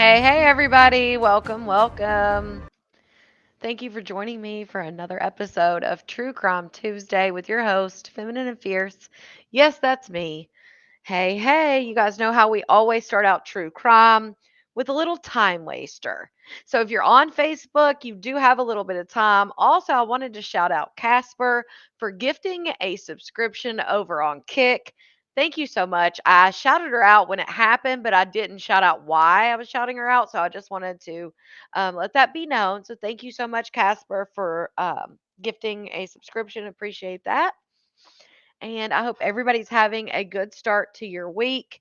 Hey, hey, everybody. Welcome, welcome. Thank you for joining me for another episode of True Crime Tuesday with your host, Feminine and Fierce. Yes, that's me. Hey, hey, you guys know how we always start out true crime with a little time waster. So if you're on Facebook, you do have a little bit of time. Also, I wanted to shout out Casper for gifting a subscription over on Kick. Thank you so much. I shouted her out when it happened, but I didn't shout out why I was shouting her out. So I just wanted to let that be known. So thank you so much, Casper, for gifting a subscription. Appreciate that. And I hope everybody's having a good start to your week.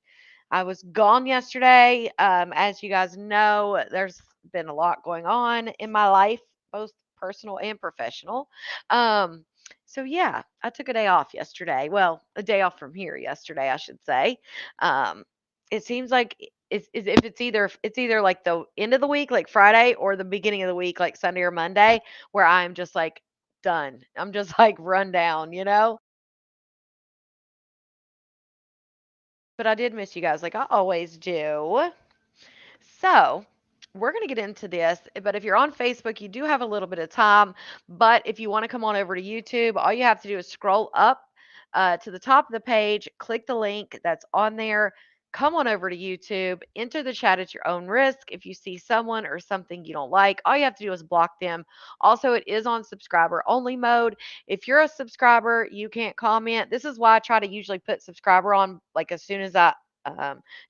I was gone yesterday. As you guys know, there's been a lot going on in my life, both personal and professional. Um, so yeah, I took a day off yesterday. Well, a day off from here yesterday, I should say. Um, it seems like if it's either like the end of the week, like Friday, or the beginning of the week, like Sunday or Monday, where I'm just like done. I'm just like run down. But I did miss you guys like I always do. So, we're going to get into this, but if you're on Facebook, you do have a little bit of time. But if you want to come on over to YouTube, all you have to do is scroll up to the top of the page, click the link that's on there. Come on over to YouTube, enter the chat at your own risk. If you see someone or something you don't like, all you have to do is block them. Also, it is on subscriber only mode. If you're a subscriber, you can't comment. This is why I try to usually put subscriber on like as soon as I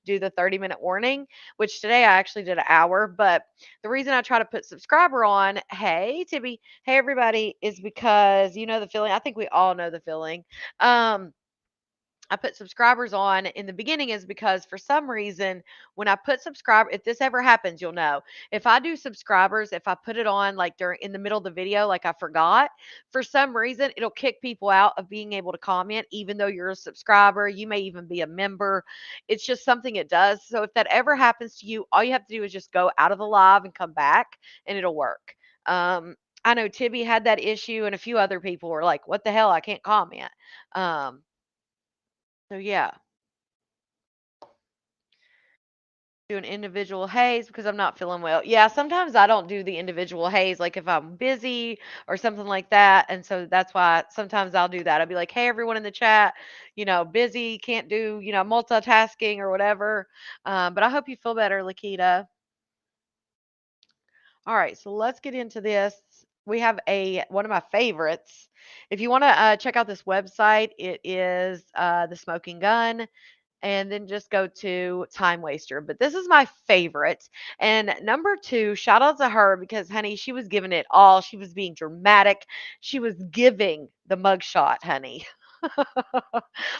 do the 30-minute warning, which today I actually did an hour. But the reason I try to put subscriber on, hey, Tibby, hey, everybody, is because you know the feeling. I think we all know the feeling. Um, I put subscribers on in the beginning is because for some reason when I put subscriber, if this ever happens, you'll know. If I do subscribers, if I put it on like during in the middle of the video, like I forgot, for some reason it'll kick people out of being able to comment, even though you're a subscriber. You may even be a member. It's just something it does. So if that ever happens to you, all you have to do is just go out of the live and come back, and it'll work. I know Tibby had that issue, and a few other people were like, "What the hell? I can't comment." Um, so yeah. Do an individual haze because I'm not feeling well. Yeah, sometimes I don't do the individual haze, like if I'm busy or something like that. And so that's why sometimes I'll do that. I'll be like, hey, everyone in the chat, busy, can't do, multitasking or whatever. But I hope you feel better, Lakita. All right, so let's get into this. We have a one of my favorites. If you want to check out this website, it is the Smoking Gun, and then just go to Time Waster. But this is my favorite. And number two, shout out to her because, honey, she was giving it all. She was being dramatic. She was giving the mugshot, honey.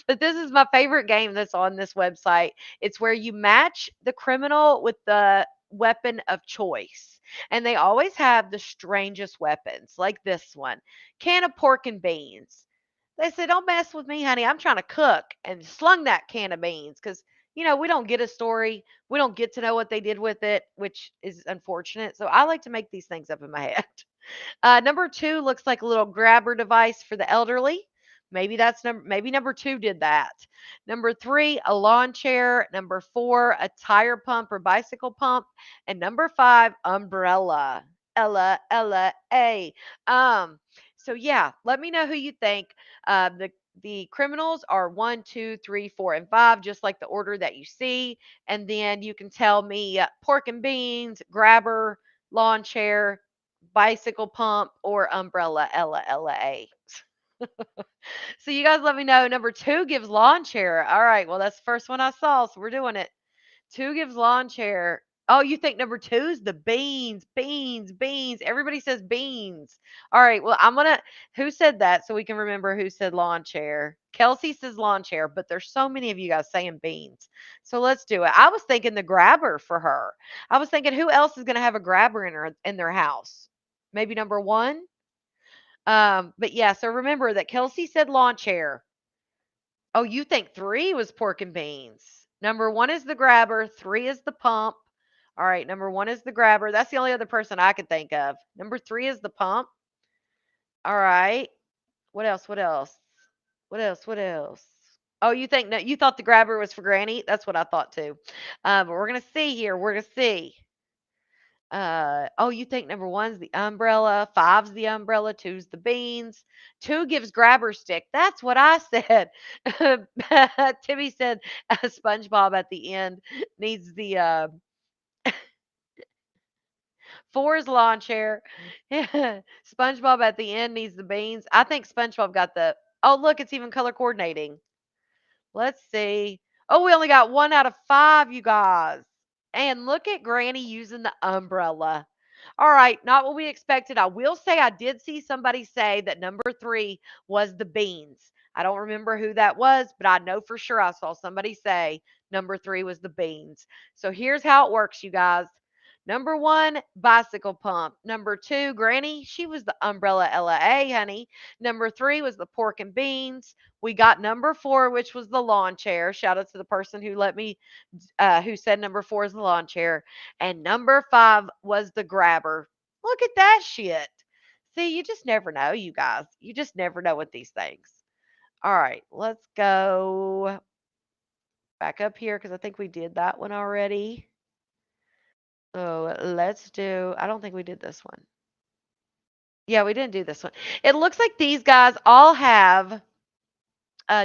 But this is my favorite game that's on this website. It's where you match the criminal with the weapon of choice. And they always have the strangest weapons, like this one, can of pork and beans. They said, "Don't mess with me, honey. I'm trying to cook," and slung that can of beans because, we don't get a story. We don't get to know what they did with it, which is unfortunate. So I like to make these things up in my head. Number two looks like a little grabber device for the elderly. Maybe number two did that. Number three, a lawn chair. Number four, a tire pump or bicycle pump. And number five, umbrella. Ella, A. So yeah, let me know who you think. The criminals are one, two, three, four, and five, just like the order that you see. And then you can tell me pork and beans, grabber, lawn chair, bicycle pump, or umbrella. Ella. So you guys let me know. Number two gives lawn chair. All right. Well, that's the first one I saw. So we're doing it. Two gives lawn chair. Oh, you think number two's the beans, beans, beans. Everybody says beans. All right. Well, who said that so we can remember who said lawn chair? Kelsey says lawn chair, but there's so many of you guys saying beans. So let's do it. I was thinking the grabber for her. I was thinking who else is going to have a grabber in their house? Maybe number one. But yeah, so remember that Kelsey said lawn chair. Oh, you think three was pork and beans. Number one is the grabber, three is the pump. All right, number one is the grabber. That's the only other person I could think of. Number three is the pump. All right. What else? What else? What else? What else? Oh, you think that you thought the grabber was for Granny? That's what I thought too. But we're gonna see here. We're gonna see. Oh, you think number one's the umbrella, five's the umbrella, two's the beans, two gives grabber stick. That's what I said. Timmy said SpongeBob at the end needs the four is lawn chair. SpongeBob at the end needs the beans. I think SpongeBob got the. Oh, look, it's even color coordinating. Let's see. Oh, we only got 1 out of 5, you guys. And look at Granny using the umbrella. All right, not what we expected. I will say I did see somebody say that number 3 was the beans. I don't remember who that was, but I know for sure I saw somebody say number 3 was the beans. So here's how it works, you guys. Number 1, bicycle pump. Number 2, Granny, she was the umbrella LA, honey. Number 3 was the pork and beans. We got number 4, which was the lawn chair. Shout out to the person who let me, who said number 4 is the lawn chair. And number 5 was the grabber. Look at that shit. See, you just never know, you guys. You just never know with these things. All right, let's go back up here because I think we did that one already. So let's do, I don't think we did this one. Yeah, we didn't do this one. It looks like these guys all have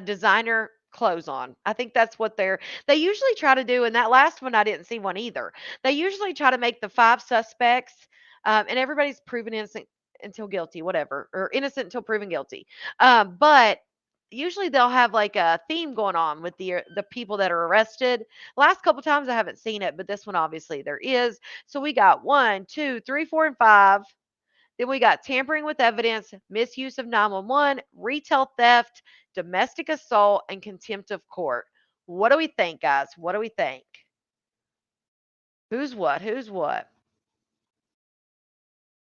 designer clothes on. I think that's what they usually try to do. And that last one, I didn't see one either. They usually try to make the 5 suspects, and everybody's proven innocent until guilty, whatever, or innocent until proven guilty. But usually they'll have like a theme going on with the people that are arrested. Last couple times I haven't seen it, but this one obviously there is. So we got 1, 2, 3, 4, and 5. Then we got tampering with evidence, misuse of 911, retail theft, domestic assault, and contempt of court. What do we think, guys? What do we think? Who's what? Who's what?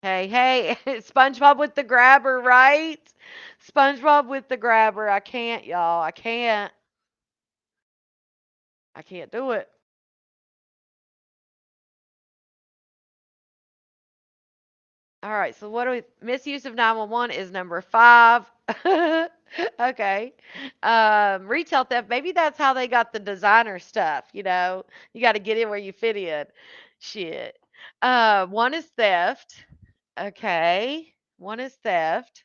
Hey, hey, SpongeBob with the grabber, right? SpongeBob with the grabber. I can't, y'all. I can't. I can't do it. All right, so what do we misuse of 911 is number 5. Okay. Retail theft, maybe that's how they got the designer stuff, you know. You got to get in where you fit in. Shit. One is theft. Okay. One is theft.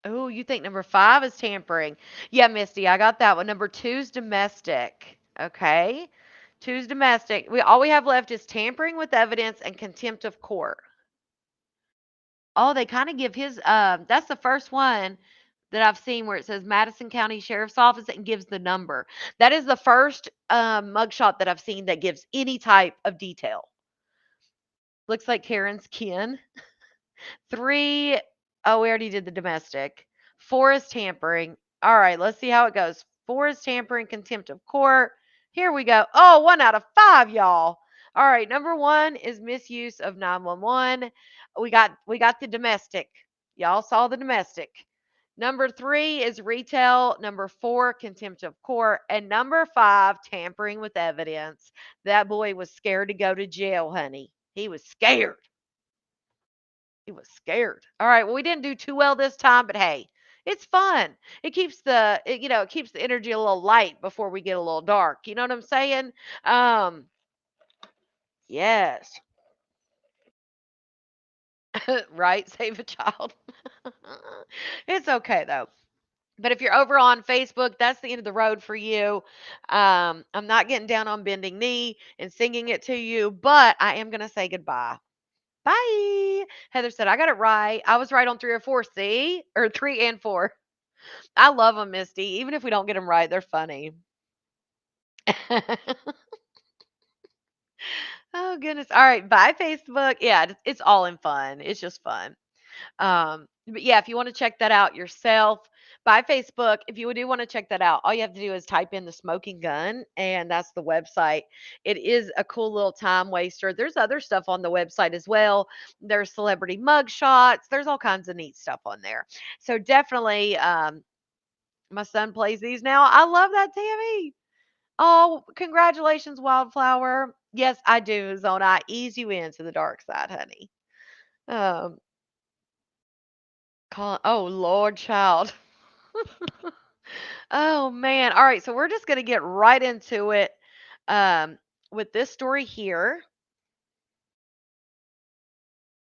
Oh, you think number 5 is tampering. Yeah, Misty, I got that one. Number 2's domestic. Okay. Two's domestic. We all we have left is tampering with evidence and contempt of court. Oh, they kinda give his, that's the first one that I've seen where it says Madison County Sheriff's Office and gives the number. That is the first, mugshot that I've seen that gives any type of detail. Looks like Karen's kin. 3, oh, we already did the domestic. 4 is tampering. Alright, let's see how it goes. 4 is tampering, contempt of court. Here we go. Oh, 1 out of 5, y'all. Alright, number 1 is misuse of 911. We got the domestic. Y'all saw the domestic. Number 3 is retail. Number 4, contempt of court. And number 5, tampering with evidence. That boy was scared to go to jail, honey. He was scared. He was scared. All right. Well, we didn't do too well this time, but hey, it's fun. It keeps the energy a little light before we get a little dark. You know what I'm saying? Um, yes. Right. Save a child. It's okay though. But if you're over on Facebook, that's the end of the road for you. I'm not getting down on bending knee and singing it to you, but I am going to say goodbye. Bye. Heather said, I got it right. I was right on 3 or 4. See? Or 3 and 4. I love them, Misty. Even if we don't get them right, they're funny. Oh, goodness. All right. Bye, Facebook. Yeah, it's all in fun. It's just fun. But yeah, if you want to check that out yourself, by Facebook, if you do want to check that out, all you have to do is type in the smoking gun, and that's the website. It is a cool little time waster. There's other stuff on the website as well. There's celebrity mug shots. There's all kinds of neat stuff on there. So definitely, my son plays these now. I love that, Tammy. Oh, congratulations, Wildflower. Yes, I do, Zona. I ease you into the dark side, honey. Um, Oh, Lord, child. Oh, man. All right. So we're just going to get right into it um, with this story here.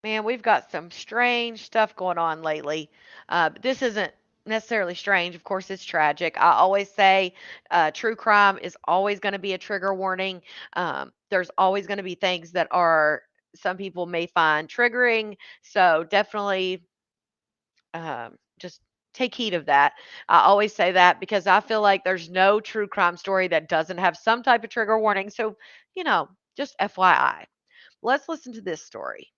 Man, we've got some strange stuff going on lately. But this isn't necessarily strange. Of course, it's tragic. I always say true crime is always going to be a trigger warning. There's always going to be things that are some people may find triggering. So definitely just take heed of that. I always say that because I feel like there's no true crime story that doesn't have some type of trigger warning. So, just FYI. Let's listen to this story.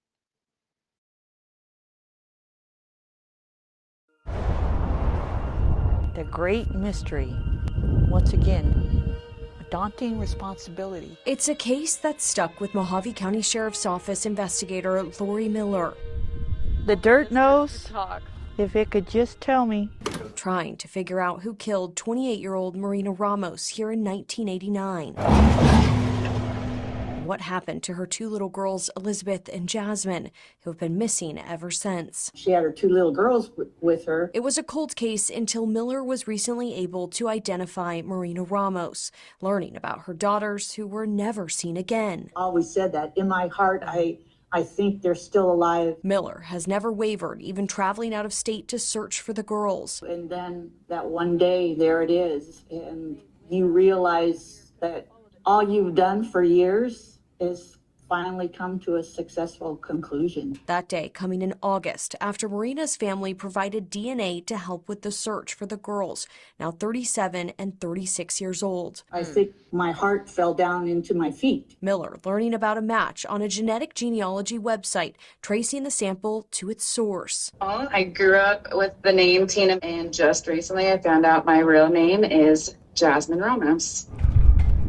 The great mystery. Once again, a daunting responsibility. It's a case that stuck with Mojave County Sheriff's Office investigator Lori Miller. The dirt knows. Talk. If it could just tell me. Trying to figure out who killed 28-year-old Marina Ramos here in 1989. What happened to her two little girls, Elizabeth and Jasmine, who have been missing ever since. She had her two little girls with her. It was a cold case until Miller was recently able to identify Marina Ramos, learning about her daughters who were never seen again. I always said that. In my heart, I think they're still alive. Miller has never wavered, even traveling out of state to search for the girls. And then that one day, there it is. And you realize that all you've done for years is finally come to a successful conclusion. That day coming in August, after Marina's family provided DNA to help with the search for the girls, now 37 and 36 years old. I think my heart fell down into my feet. Miller learning about a match on a genetic genealogy website, tracing the sample to its source. I grew up with the name Tina, and just recently I found out my real name is Jasmine Ramos.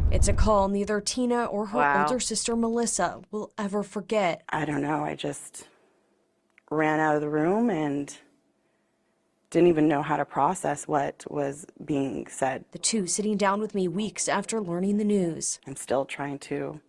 It's a call neither Tina or her Wow. older sister Melissa will ever forget. I don't know. I just ran out of the room and didn't even know how to process what was being said. The two sitting down with me weeks after learning the news. I'm still trying to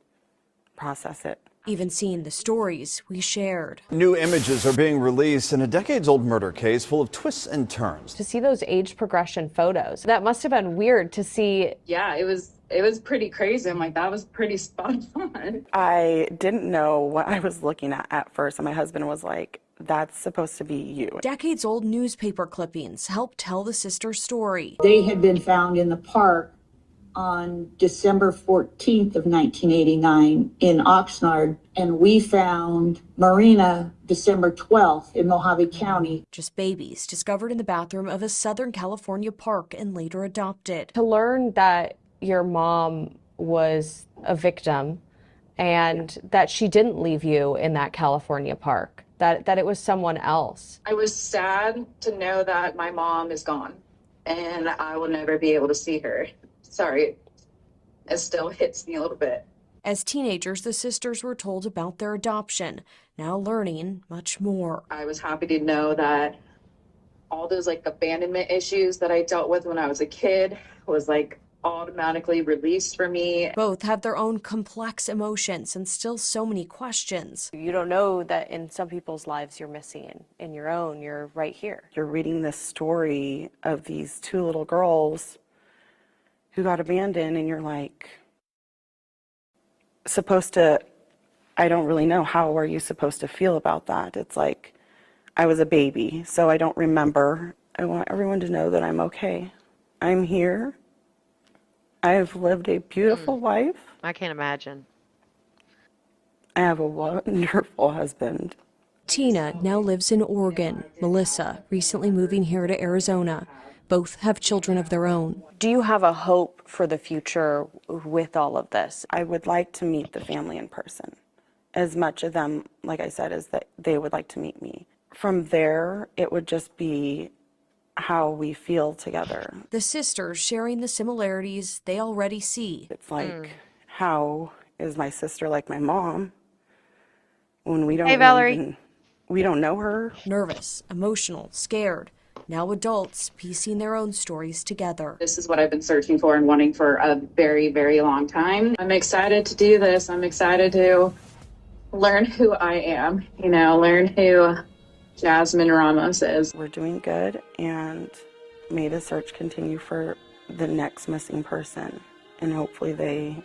process it. Even seeing the stories we shared. New images are being released in a decades-old murder case full of twists and turns. To see those age progression photos, that must have been weird to see. Yeah, it was pretty crazy. I'm like, that was pretty spot on. I didn't know what I was looking at first, and my husband was like, that's supposed to be you. Decades-old newspaper clippings help tell the sisters' story. They had been found in the park on December 14th of 1989 in Oxnard, and we found Marina December 12th in Mojave County. Just babies discovered in the bathroom of a Southern California park and later adopted. To learn that your mom was a victim and that she didn't leave you in that California park, that it was someone else. I was sad to know that my mom is gone and I will never be able to see her. Sorry, it still hits me a little bit. As teenagers, the sisters were told about their adoption, now learning much more. I was happy to know that all those abandonment issues that I dealt with when I was a kid was automatically released for me. Both have their own complex emotions and still so many questions. You don't know that in some people's lives you're missing. In your own, you're right here. You're reading this story of these two little girls who got abandoned, and you're like, I don't really know, how are you supposed to feel about that? It's like, I was a baby, so I don't remember. I want everyone to know that I'm okay. I'm here. I've lived a beautiful life. I can't imagine. I have a wonderful husband. Tina now lives in Oregon. Melissa recently moving here to Arizona. Both have children of their own. Do you have a hope for the future with all of this? I would like to meet the family in person. As much of them, like I said, as that they would like to meet me. From there, it would just be how we feel together. The sisters sharing the similarities they already see. It's like, how is my sister like my mom when we don't Hey, Valerie. we don't know her? Nervous, emotional, scared. Now adults piecing their own stories together. This is what I've been searching for and wanting for a very, very long time. I'm excited to do this. I'm excited to learn who I am, learn who Jasmine Ramos is. We're doing good, and may the search continue for the next missing person, and hopefully they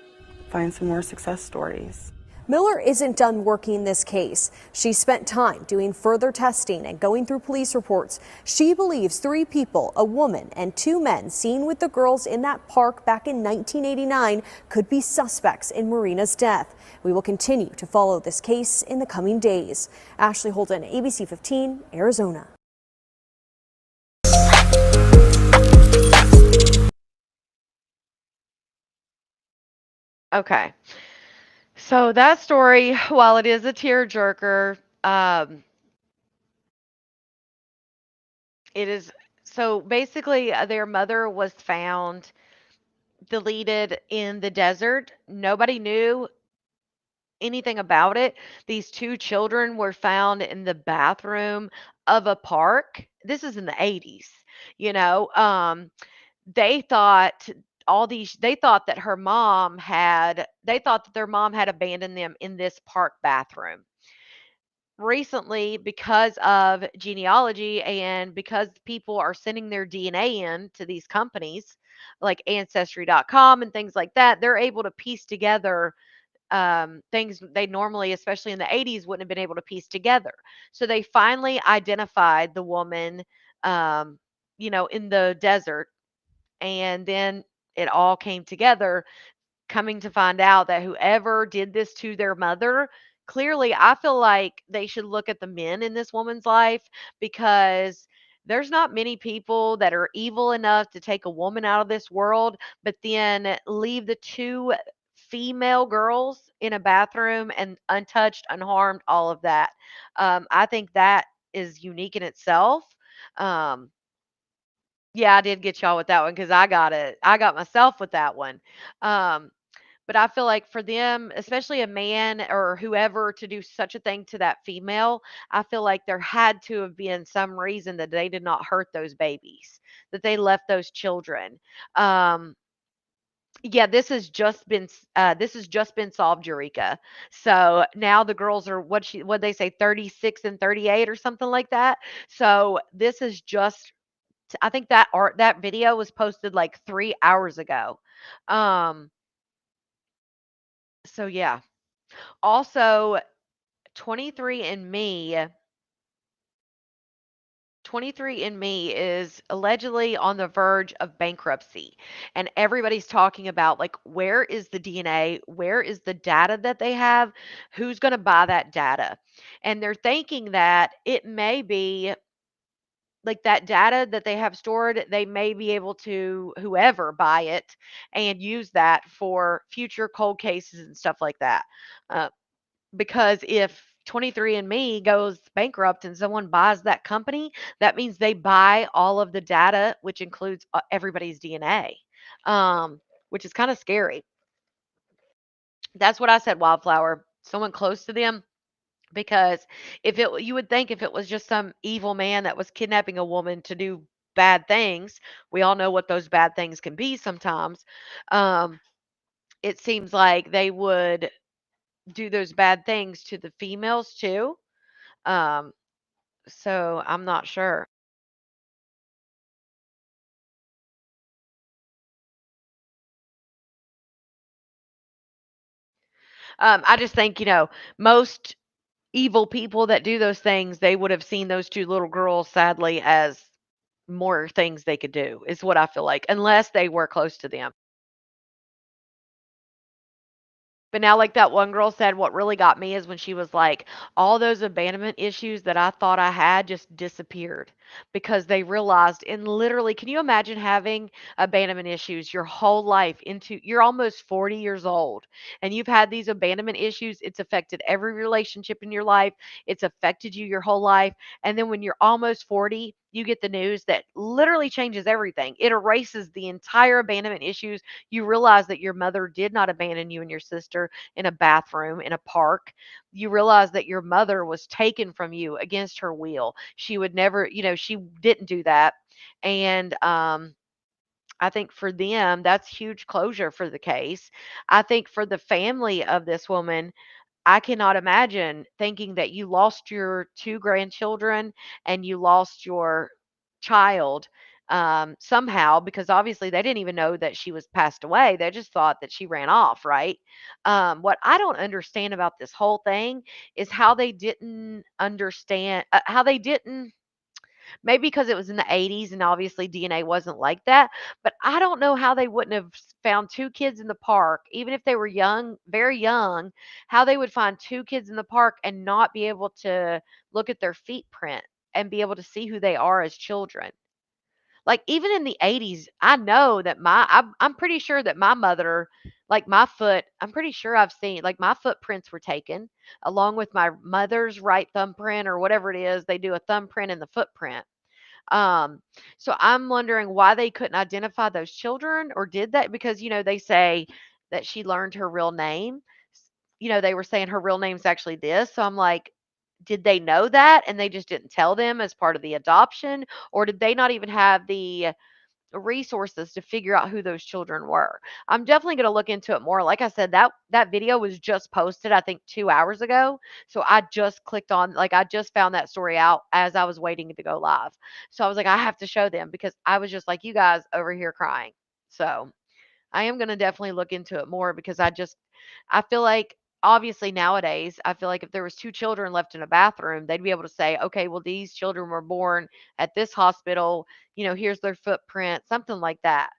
find some more success stories. Miller isn't done working this case. She spent time doing further testing and going through police reports. She believes 3 people, a woman and 2 men seen with the girls in that park back in 1989, could be suspects in Marina's death. We will continue to follow this case in the coming days. Ashley Holden, ABC 15, Arizona. Okay. So that story, while it is a tearjerker, it is so basically their mother was found deleted in the desert. Nobody knew anything about it. These 2 children were found in the bathroom of a park. This is in the 80s, you know. They thought they thought that they thought that their mom had abandoned them in this park bathroom. Recently, because of genealogy and because people are sending their DNA in to these companies like ancestry.com and things like that, they're able to piece together things they normally, especially in the 80s, wouldn't have been able to piece together. So they finally identified the woman, um, in the desert, and then it all came together, coming to find out that whoever did this to their mother, clearly, I feel like they should look at the men in this woman's life, because there's not many people that are evil enough to take a woman out of this world, but then leave the 2 female girls in a bathroom and untouched, unharmed, all of that. I think that is unique in itself. Um, yeah, I did get y'all with that one because I got it. I got myself with that one. Um, but I feel like for them, especially a man or whoever, to do such a thing to that female, I feel like there had to have been some reason that they did not hurt those babies, that they left those children. Um, yeah, this has just been solved, Eureka. So now the girls are what they say, 36 and 38 or something like that. So this is just, I think that video was posted like 3 hours ago. Um, so yeah. Also, 23andMe 23andMe is allegedly on the verge of bankruptcy. And everybody's talking about, like, where is the DNA? Where is the data that they have? Who's going to buy that data? And they're thinking that it may be like that data that they have stored, they may be able to, whoever, buy it and use that for future cold cases and stuff like that. Uh, because if 23andMe goes bankrupt and someone buys that company, that means they buy all of the data, which includes everybody's DNA, which is kind of scary. That's what I said, Wildflower. Someone close to them, because you would think if it was just some evil man that was kidnapping a woman to do bad things, we all know what those bad things can be sometimes. Um, it seems like they would do those bad things to the females too. Um, so I'm not sure. I just think, most evil people that do those things, they would have seen those 2 little girls, sadly, as more things they could do, is what I feel like, unless they were close to them. But now, like that one girl said, what really got me is when she was like, all those abandonment issues that I thought I had just disappeared because they realized, and literally, can you imagine having abandonment issues your whole life into you're almost 40 years old and you've had these abandonment issues? It's affected every relationship in your life, it's affected you your whole life. And then when you're almost 40, you get the news that literally changes everything. It erases the entire abandonment issues. You realize that your mother did not abandon you and your sister in a bathroom in a park. You realize that your mother was taken from you against her will. She would never, she didn't do that. And I think for them, that's huge closure for the case. I think for the family of this woman, I cannot imagine thinking that you lost your 2 grandchildren and you lost your child, somehow, because obviously they didn't even know that she was passed away. They just thought that she ran off, right? What I don't understand about this whole thing is how they didn't understand, how they didn't. Maybe because it was in the 80s and obviously DNA wasn't like that, but I don't know how they wouldn't have found 2 kids in the park, even if they were young, very young, how they would find 2 kids in the park and not be able to look at their feet print and be able to see who they are as children. Like, even in the 80s, I know that I'm pretty sure that my mother, like, my foot, I'm pretty sure I've seen, like, my footprints were taken along with my mother's right thumbprint or whatever it is. They do a thumbprint in the footprint. Um, so I'm wondering why they couldn't identify those children, or did that because, they say that she learned her real name. They were saying her real name's actually this. So I'm like, did they know that and they just didn't tell them as part of the adoption? Or did they not even have the resources to figure out who those children were? I'm definitely going to look into it more. Like I said, that video was just posted, I think 2 hours ago. So I just clicked on, like, I just found that story out as I was waiting to go live. So I was like, I have to show them because I was just like you guys over here crying. So I am going to definitely look into it more because I feel like obviously nowadays, I feel like if there was 2 children left in a bathroom, they'd be able to say, okay, well, these children were born at this hospital, here's their footprint, something like that.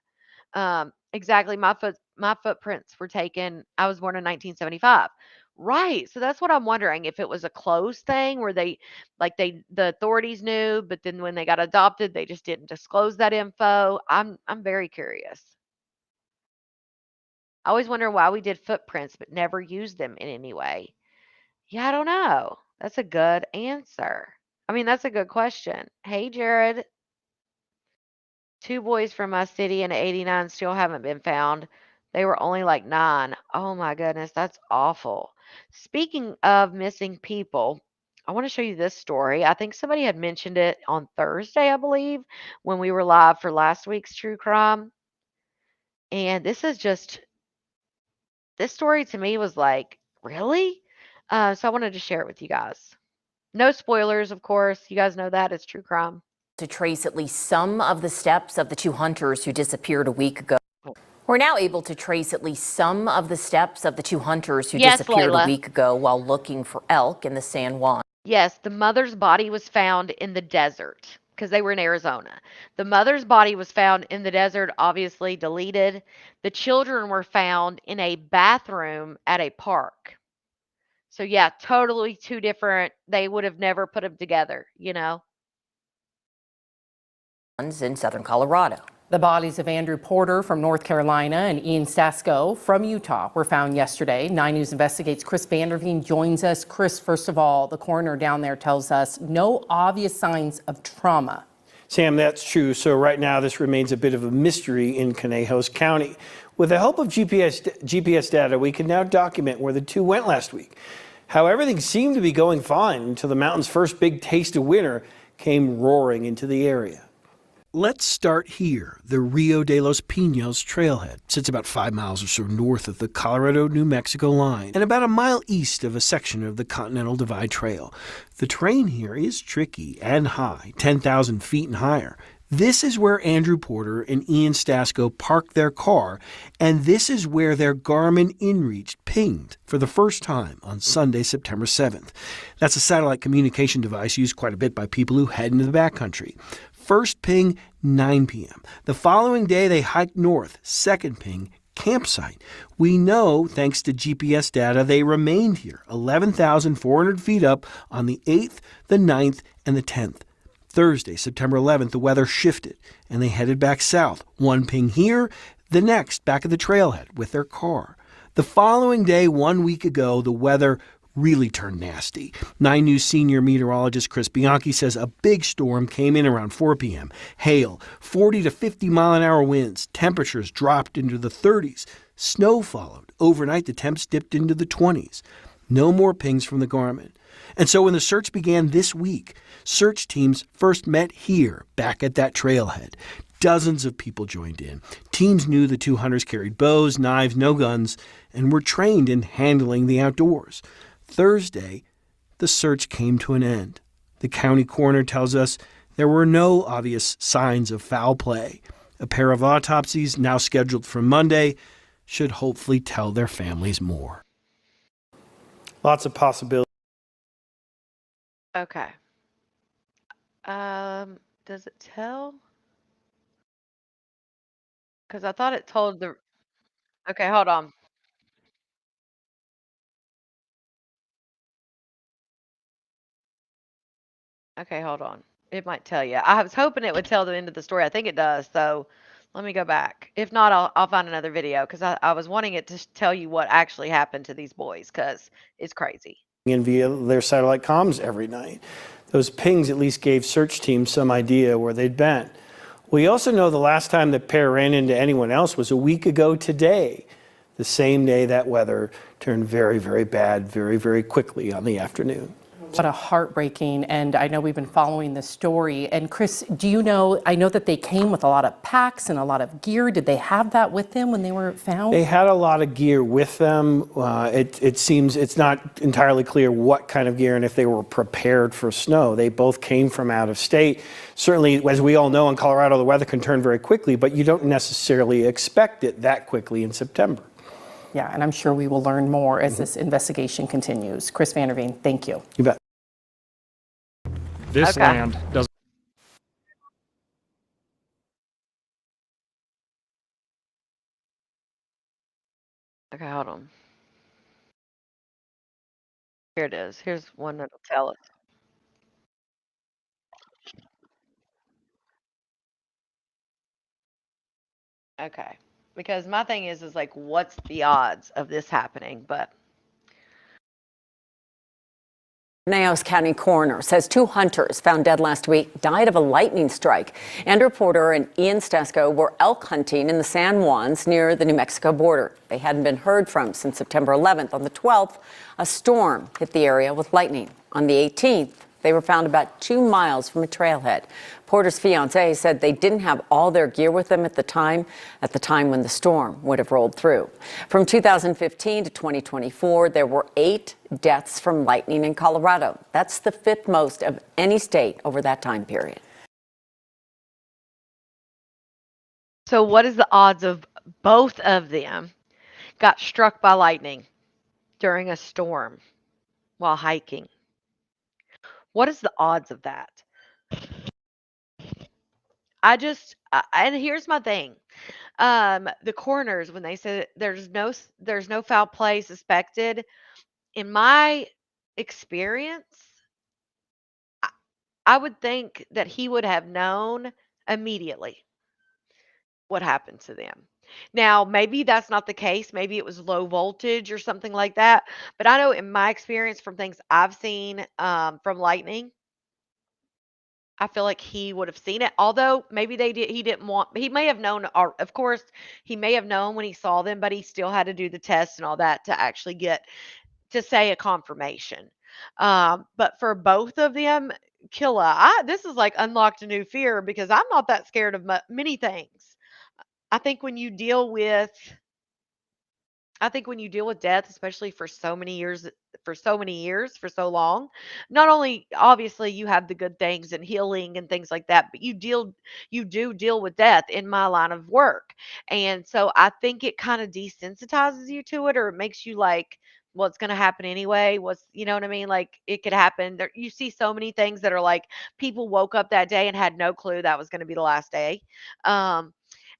Exactly. My footprints were taken. I was born in 1975. Right. So that's what I'm wondering, if it was a closed thing where the authorities knew, but then when they got adopted, they just didn't disclose that info. I'm very curious. I always wonder why we did footprints but never used them in any way. Yeah, I don't know. That's a good answer. I mean, that's a good question. Hey, Jared. 2 boys from my city in '89 still haven't been found. They were only like 9. Oh my goodness, that's awful. Speaking of missing people, I want to show you this story. I think somebody had mentioned it on Thursday, I believe, when we were live for last week's true crime. And this story to me was like, really? So I wanted to share it with you guys. No spoilers, of course. You guys know that. It's true crime. To trace at least some of the steps of the 2 hunters who disappeared a week ago. We're now able to trace at least some of the steps of the 2 hunters who disappeared a week ago while looking for elk in the San Juan. Yes, the mother's body was found in the desert because they were in Arizona. The mother's body was found in the desert, obviously deleted. The children were found in a bathroom at a park. So yeah, totally 2 different. They would have never put them together, In southern Colorado. The bodies of Andrew Porter from North Carolina and Ian Stasko from Utah were found yesterday. 9 News Investigates Chris Vanderveen joins us. Chris, first of all, the coroner down there tells us no obvious signs of trauma. Sam, that's true. So right now, this remains a bit of a mystery in Conejos County. With the help of GPS data, we can now document where the 2 went last week. How everything seemed to be going fine until the mountain's first big taste of winter came roaring into the area. Let's start here. The Rio de los Pinos trailhead sits about 5 miles or so north of the Colorado-New Mexico line and about a mile east of a section of the Continental Divide Trail. The terrain here is tricky and high, 10,000 feet and higher. This is where Andrew Porter and Ian Stasko parked their car, and this is where their Garmin InReach pinged for the first time on Sunday, September 7th. That's a satellite communication device used quite a bit by people who head into the backcountry. First ping, 9 p.m. The following day, they hiked north. Second ping, campsite. We know, thanks to GPS data, they remained here, 11,400 feet up on the 8th, the 9th, and the 10th. Thursday, September 11th, the weather shifted, and they headed back south. 1 ping here, the next back at the trailhead with their car. The following day, 1 week ago, the weather really turned nasty. 9 News senior meteorologist Chris Bianchi says a big storm came in around 4 p.m. Hail, 40 to 50 mile-an-hour winds. Temperatures dropped into the 30s. Snow followed. Overnight, the temps dipped into the 20s. No more pings from the Garmin. And so when the search began this week, search teams first met here, back at that trailhead. Dozens of people joined in. Teams knew the 2 hunters carried bows, knives, no guns, and were trained in handling the outdoors. Thursday, the search came to an end. The county coroner tells us there were no obvious signs of foul play. A pair of autopsies, now scheduled for Monday, should hopefully tell their families more. Lots of possibilities. Okay. Does it tell? Because I thought it told the. Okay, hold on. Okay, hold on. It might tell you. I was hoping it would tell the end of the story. I think it does. So let me go back. If not, I'll find another video because I was wanting it to tell you what actually happened to these boys because it's crazy. And via their satellite comms every night. Those pings at least gave search teams some idea where they'd been. We also know the last time the pair ran into anyone else was a week ago today, the same day that weather turned very, very bad very, very quickly on the afternoon. What a heartbreaking, and I know we've been following this story. And Chris, do you know, I know that they came with a lot of packs and a lot of gear. Did they have that with them when they were found? They had a lot of gear with them. It seems it's not entirely clear what kind of gear and if they were prepared for snow. They both came from out of state. Certainly, as we all know, in Colorado, the weather can turn very quickly, but you don't necessarily expect it that quickly in September. Yeah, and I'm sure we will learn more as this investigation continues. Chris Vanderveen, thank you. You bet. This land doesn't. Okay, hold on. Here it is. Here's one that'll tell us. Okay. Because my thing is like, what's the odds of this happening? But Conejos County coroner says 2 hunters found dead last week died of a lightning strike. Andrew Porter and Ian Stasko were elk hunting in the San Juans near the New Mexico border. They hadn't been heard from since September 11th. On the 12th, a storm hit the area with lightning. On the 18th, they were found about 2 miles from a trailhead. Porter's fiancée said they didn't have all their gear with them at the time when the storm would have rolled through. From 2015 to 2024, there were 8 deaths from lightning in Colorado. That's the 5th most of any state over that time period. so what is the odds of both of them got struck by lightning during a storm while hiking? What is the odds of that? And here's my thing. The coroners, when they said there's no foul play suspected, in my experience, I would think that he would have known immediately what happened to them. Now, maybe that's not the case. Maybe it was low voltage or something like that. But I know in my experience from things I've seen from lightning, I feel like he would have seen it. Although maybe he may have known, or of course, he may have known when he saw them, but he still had to do the test and all that to actually get to say a confirmation. But for both of them, Killa, this is like unlocked a new fear because I'm not that scared of many things. I think when you deal with death, especially for so many years, for so long, not only obviously you have the good things and healing and things like that, but you do deal with death in my line of work. And so I think it kind of desensitizes you to it, or it makes you like, what's going to happen anyway? You know what I mean? Like it could happen. You see so many things that are like people woke up that day and had no clue that was going to be the last day.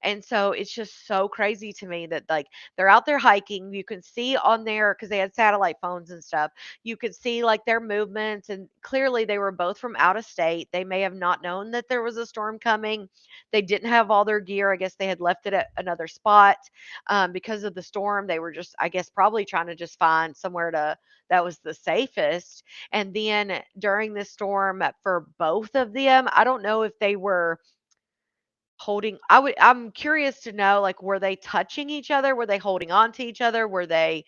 And so it's just so crazy to me that like they're out there hiking. You can see on there because they had satellite phones and stuff. You could see like their movements, and clearly they were both from out of state. They may have not known that there was a storm coming. They didn't have all their gear. I guess they had left it at another spot because of the storm. They were just, I guess, probably trying to just find somewhere that was the safest. And then during this storm, for both of them, I don't know if they were I'm curious to know, like, were they touching each other? Were they holding on to each other? Were they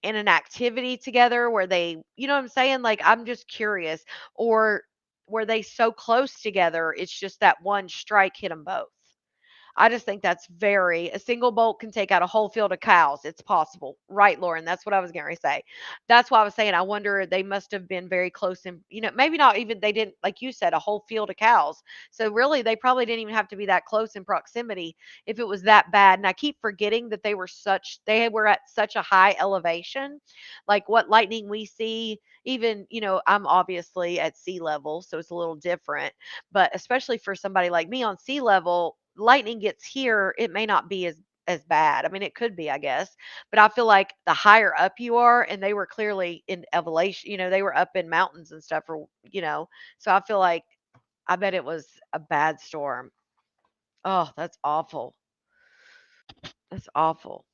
in an activity together? Were they, you know what I'm saying? Like, I'm just curious. Or were they so close together? It's just that one strike hit them both. I just think that's a single bolt can take out a whole field of cows. It's possible. Right, Lauren? That's what I was going to say. That's why I was saying, I wonder, they must have been very close and, maybe not even, they didn't, like you said, a whole field of cows. So really, they probably didn't even have to be that close in proximity if it was that bad. And I keep forgetting that they were at such a high elevation, like what lightning we see, even, I'm obviously at sea level, so it's a little different, but especially for somebody like me on sea level, lightning gets here, it may not be as bad. I mean, it could be, I guess, but I feel like the higher up you are, and they were clearly in elevation, they were up in mountains and stuff, or, so I feel like, I bet it was a bad storm. Oh, that's awful. That's awful.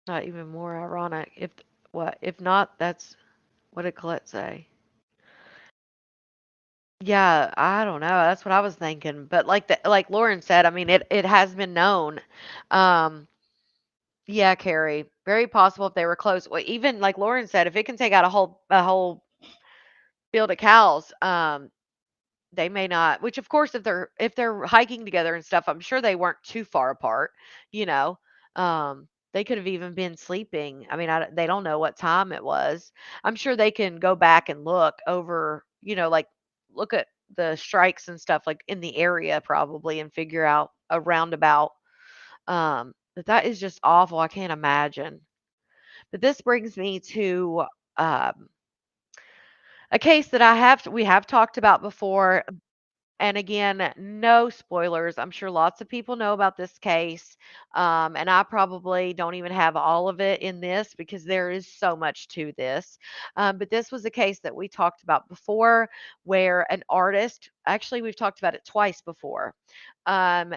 Not even more ironic. If not, that's, what did Colette say? Yeah, I don't know. That's what I was thinking. But like Lauren said, I mean, it has been known. Um, yeah, Carrie, very possible if they were close. Well, even like Lauren said, if it can take out a whole field of cows, they may not. Which of course, if they're hiking together and stuff, I'm sure they weren't too far apart. You know, they could have even been sleeping. I mean, they don't know what time it was. I'm sure they can go back and look over. Like look at the strikes and stuff like in the area probably and figure out a roundabout. But that is just awful. I can't imagine. But this brings me to um, a case that we have talked about before. And again, no spoilers. I'm sure lots of people know about this case. And I probably don't even have all of it in this because there is so much to this. But this was a case that we talked about before where an artist, actually, we've talked about it twice before. Um,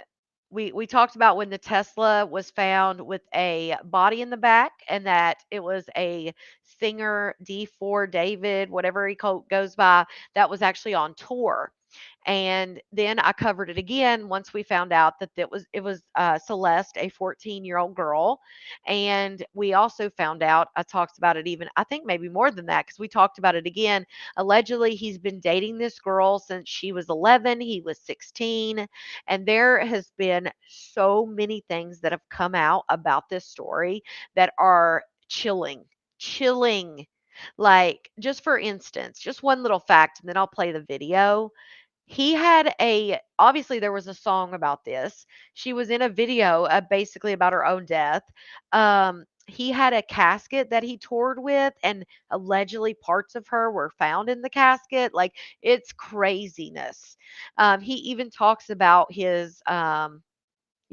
we talked about when the Tesla was found with a body in the back and that it was a singer, D4 David, whatever he goes by, that was actually on tour. And then I covered it again once we found out that it was Celeste, a 14-year-old girl, and we also found out, I talked about it even, I think maybe more than that because we talked about it again. Allegedly, he's been dating this girl since she was 11. He was 16, and there has been so many things that have come out about this story that are chilling. Like, just for instance, just one little fact, and then I'll play the video. Obviously there was a song about this. She was in a video basically about her own death. He had a casket that he toured with, and allegedly parts of her were found in the casket. Like, it's craziness. He even talks about you've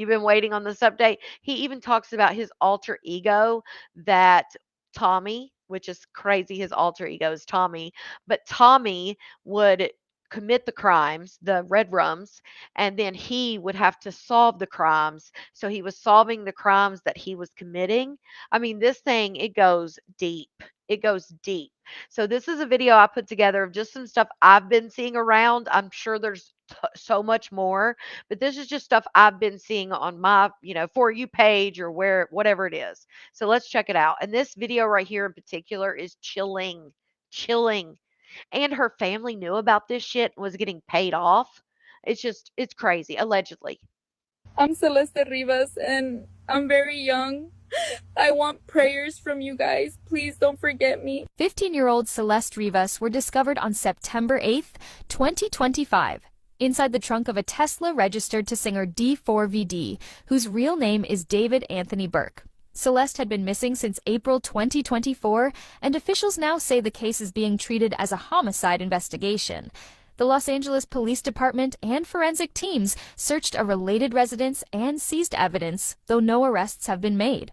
been waiting on this update. He even talks about his alter ego, that Tommy, which is crazy. His alter ego is Tommy, but Tommy would commit the crimes, the red rums, and then he would have to solve the crimes. So he was solving the crimes that he was committing. I mean, this thing, it goes deep. It goes deep. So this is a video I put together of just some stuff I've been seeing around. I'm sure there's so much more, but this is just stuff I've been seeing on my, For You page or whatever it is. So let's check it out. And this video right here in particular is chilling. And her family knew about this shit and was getting paid off. It's crazy, allegedly. I'm Celeste Rivas and I'm very young. I want prayers from you guys. Please don't forget me. 15-year-old Celeste Rivas were discovered on September 8th, 2025, inside the trunk of a Tesla registered to singer D4VD, whose real name is David Anthony Burke. Celeste had been missing since April 2024, and officials now say the case is being treated as a homicide investigation. The Los Angeles Police Department and forensic teams searched a related residence and seized evidence, though no arrests have been made.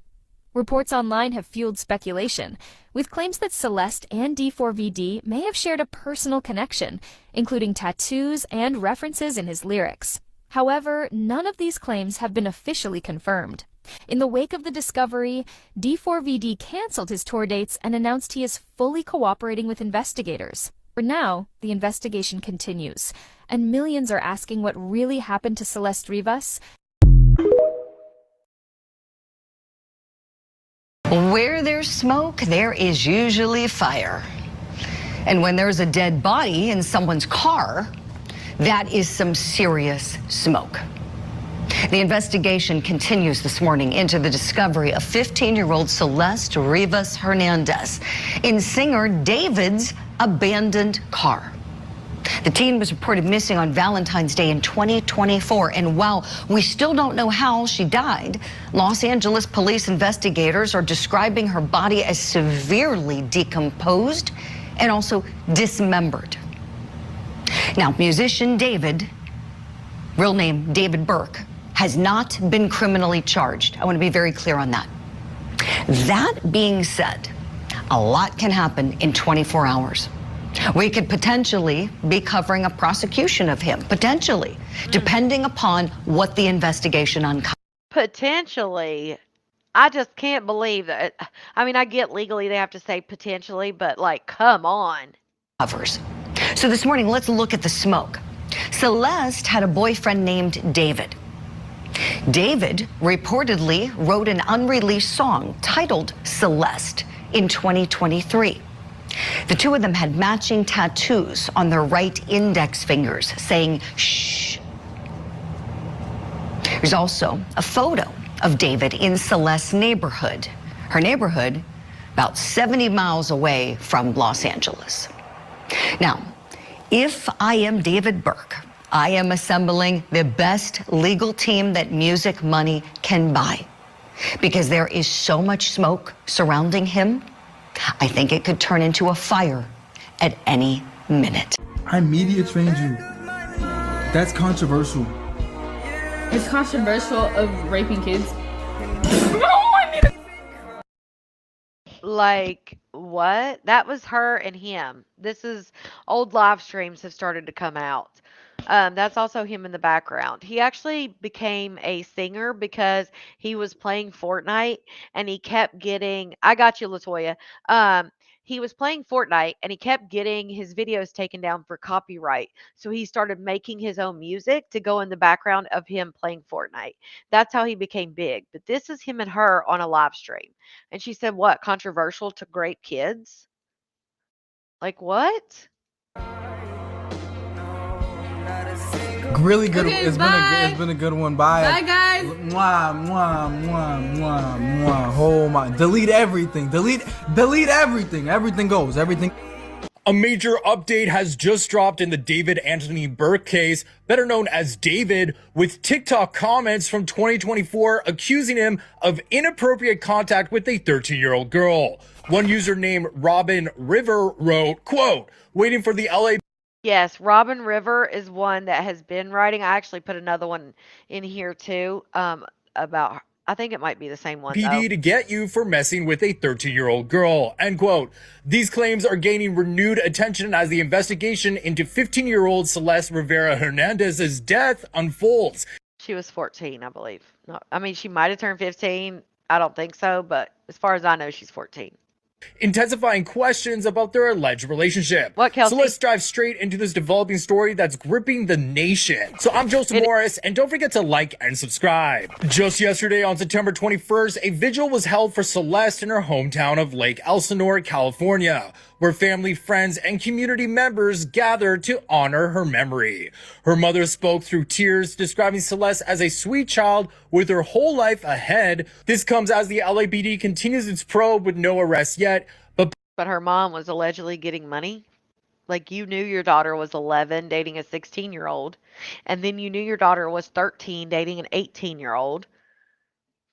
Reports online have fueled speculation, with claims that Celeste and D4VD may have shared a personal connection, including tattoos and references in his lyrics. However, none of these claims have been officially confirmed. In the wake of the discovery, D4VD canceled his tour dates and announced he is fully cooperating with investigators. For now, the investigation continues, and millions are asking what really happened to Celeste Rivas. Where there's smoke, there is usually fire. And when there's a dead body in someone's car, That is some serious smoke. The investigation continues this morning into the discovery of 15-year-old Celeste Rivas Hernandez in singer David's abandoned car. The teen was reported missing on Valentine's Day in 2024, and while we still don't know how she died, Los Angeles police investigators are describing her body as severely decomposed and also dismembered. Now, musician David, real name David Burke, has not been criminally charged. I want to be very clear on that. That being said, a lot can happen in 24 hours. We could potentially be covering a prosecution of him, potentially, depending upon what the investigation uncovers. Potentially. I just can't believe that. I mean, I get legally they have to say potentially, but like, come on. So this morning, let's look at the smoke. Celeste had a boyfriend named David. David reportedly wrote an unreleased song titled Celeste in 2023. The two of them had matching tattoos on their right index fingers saying, shh. There's also a photo of David in Celeste's neighborhood. Her neighborhood, about 70 miles away from Los Angeles. Now, if I am David Burke, I am assembling the best legal team that Music Money can buy. Because there is so much smoke surrounding him, I think it could turn into a fire at any minute. I media trained you. That's controversial. It's controversial of raping kids. Like, what? That was her and him. This is old live streams have started to come out. That's also him in the background. He actually became a singer because he was playing Fortnite and he kept getting, I got you, LaToya. He was playing Fortnite and he kept getting his videos taken down for copyright. So he started making his own music to go in the background of him playing Fortnite. That's how he became big. But this is him and her on a live stream. And she said, what? Controversial to great kids? Like, what? Really good. Okay, It's been a good one. Bye. Bye, guys. Mwah, mwah, mwah, mwah, mwah. Oh my. Delete everything. Delete everything. Everything goes. Everything. A major update has just dropped in the David Anthony Burke case, better known as David, with TikTok comments from 2024 accusing him of inappropriate contact with a 13-year-old girl. One user named Robin River wrote, quote, waiting for the LA. Yes, Robin River is one that has been writing. I actually put another one in here too, about, I think it might be the same one. PD to get you for messing with a 13-year-old girl, end quote. These claims are gaining renewed attention as the investigation into 15-year-old Celeste Rivera Hernandez's death unfolds. She was 14, I believe. No, I mean, she might have turned 15. I don't think so, but as far as I know, she's 14. Intensifying questions about their alleged relationship. What, Kelsey? So let's dive straight into this developing story that's gripping the nation. So I'm Joseph Morris, and don't forget to like and subscribe. Just yesterday on September 21st, a vigil was held for Celeste in her hometown of Lake Elsinore, California, where family, friends, and community members gathered to honor her memory. Her mother spoke through tears, describing Celeste as a sweet child with her whole life ahead. This comes as the LAPD continues its probe with no arrests yet. But her mom was allegedly getting money. Like, you knew your daughter was 11 dating a 16-year-old, and then you knew your daughter was 13 dating an 18-year-old.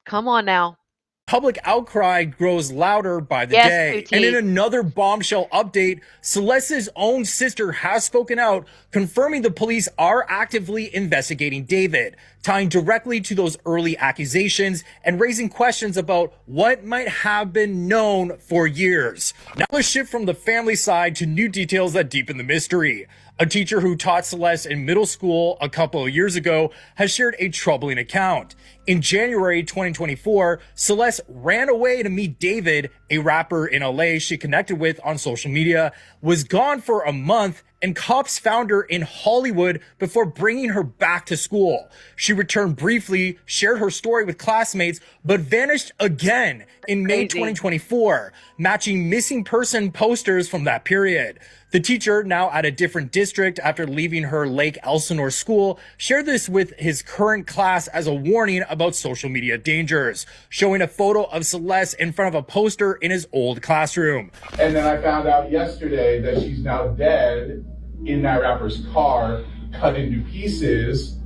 Come on now. Public outcry grows louder by the day. And in another bombshell update, Celeste's own sister has spoken out, confirming the police are actively investigating David, tying directly to those early accusations and raising questions about what might have been known for years. Now a shift from the family side to new details that deepen the mystery. A teacher who taught Celeste in middle school a couple of years ago has shared a troubling account. In January 2024, Celeste ran away to meet David, a rapper in LA she connected with on social media, was gone for a month, and cops found her in Hollywood before bringing her back to school. She returned briefly, shared her story with classmates, but vanished again in May 2024, matching missing person posters from that period. The teacher, now at a different district after leaving her Lake Elsinore school, shared this with his current class as a warning about social media dangers, showing a photo of Celeste in front of a poster in his old classroom. And then I found out yesterday that she's now dead in that rapper's car, cut into pieces.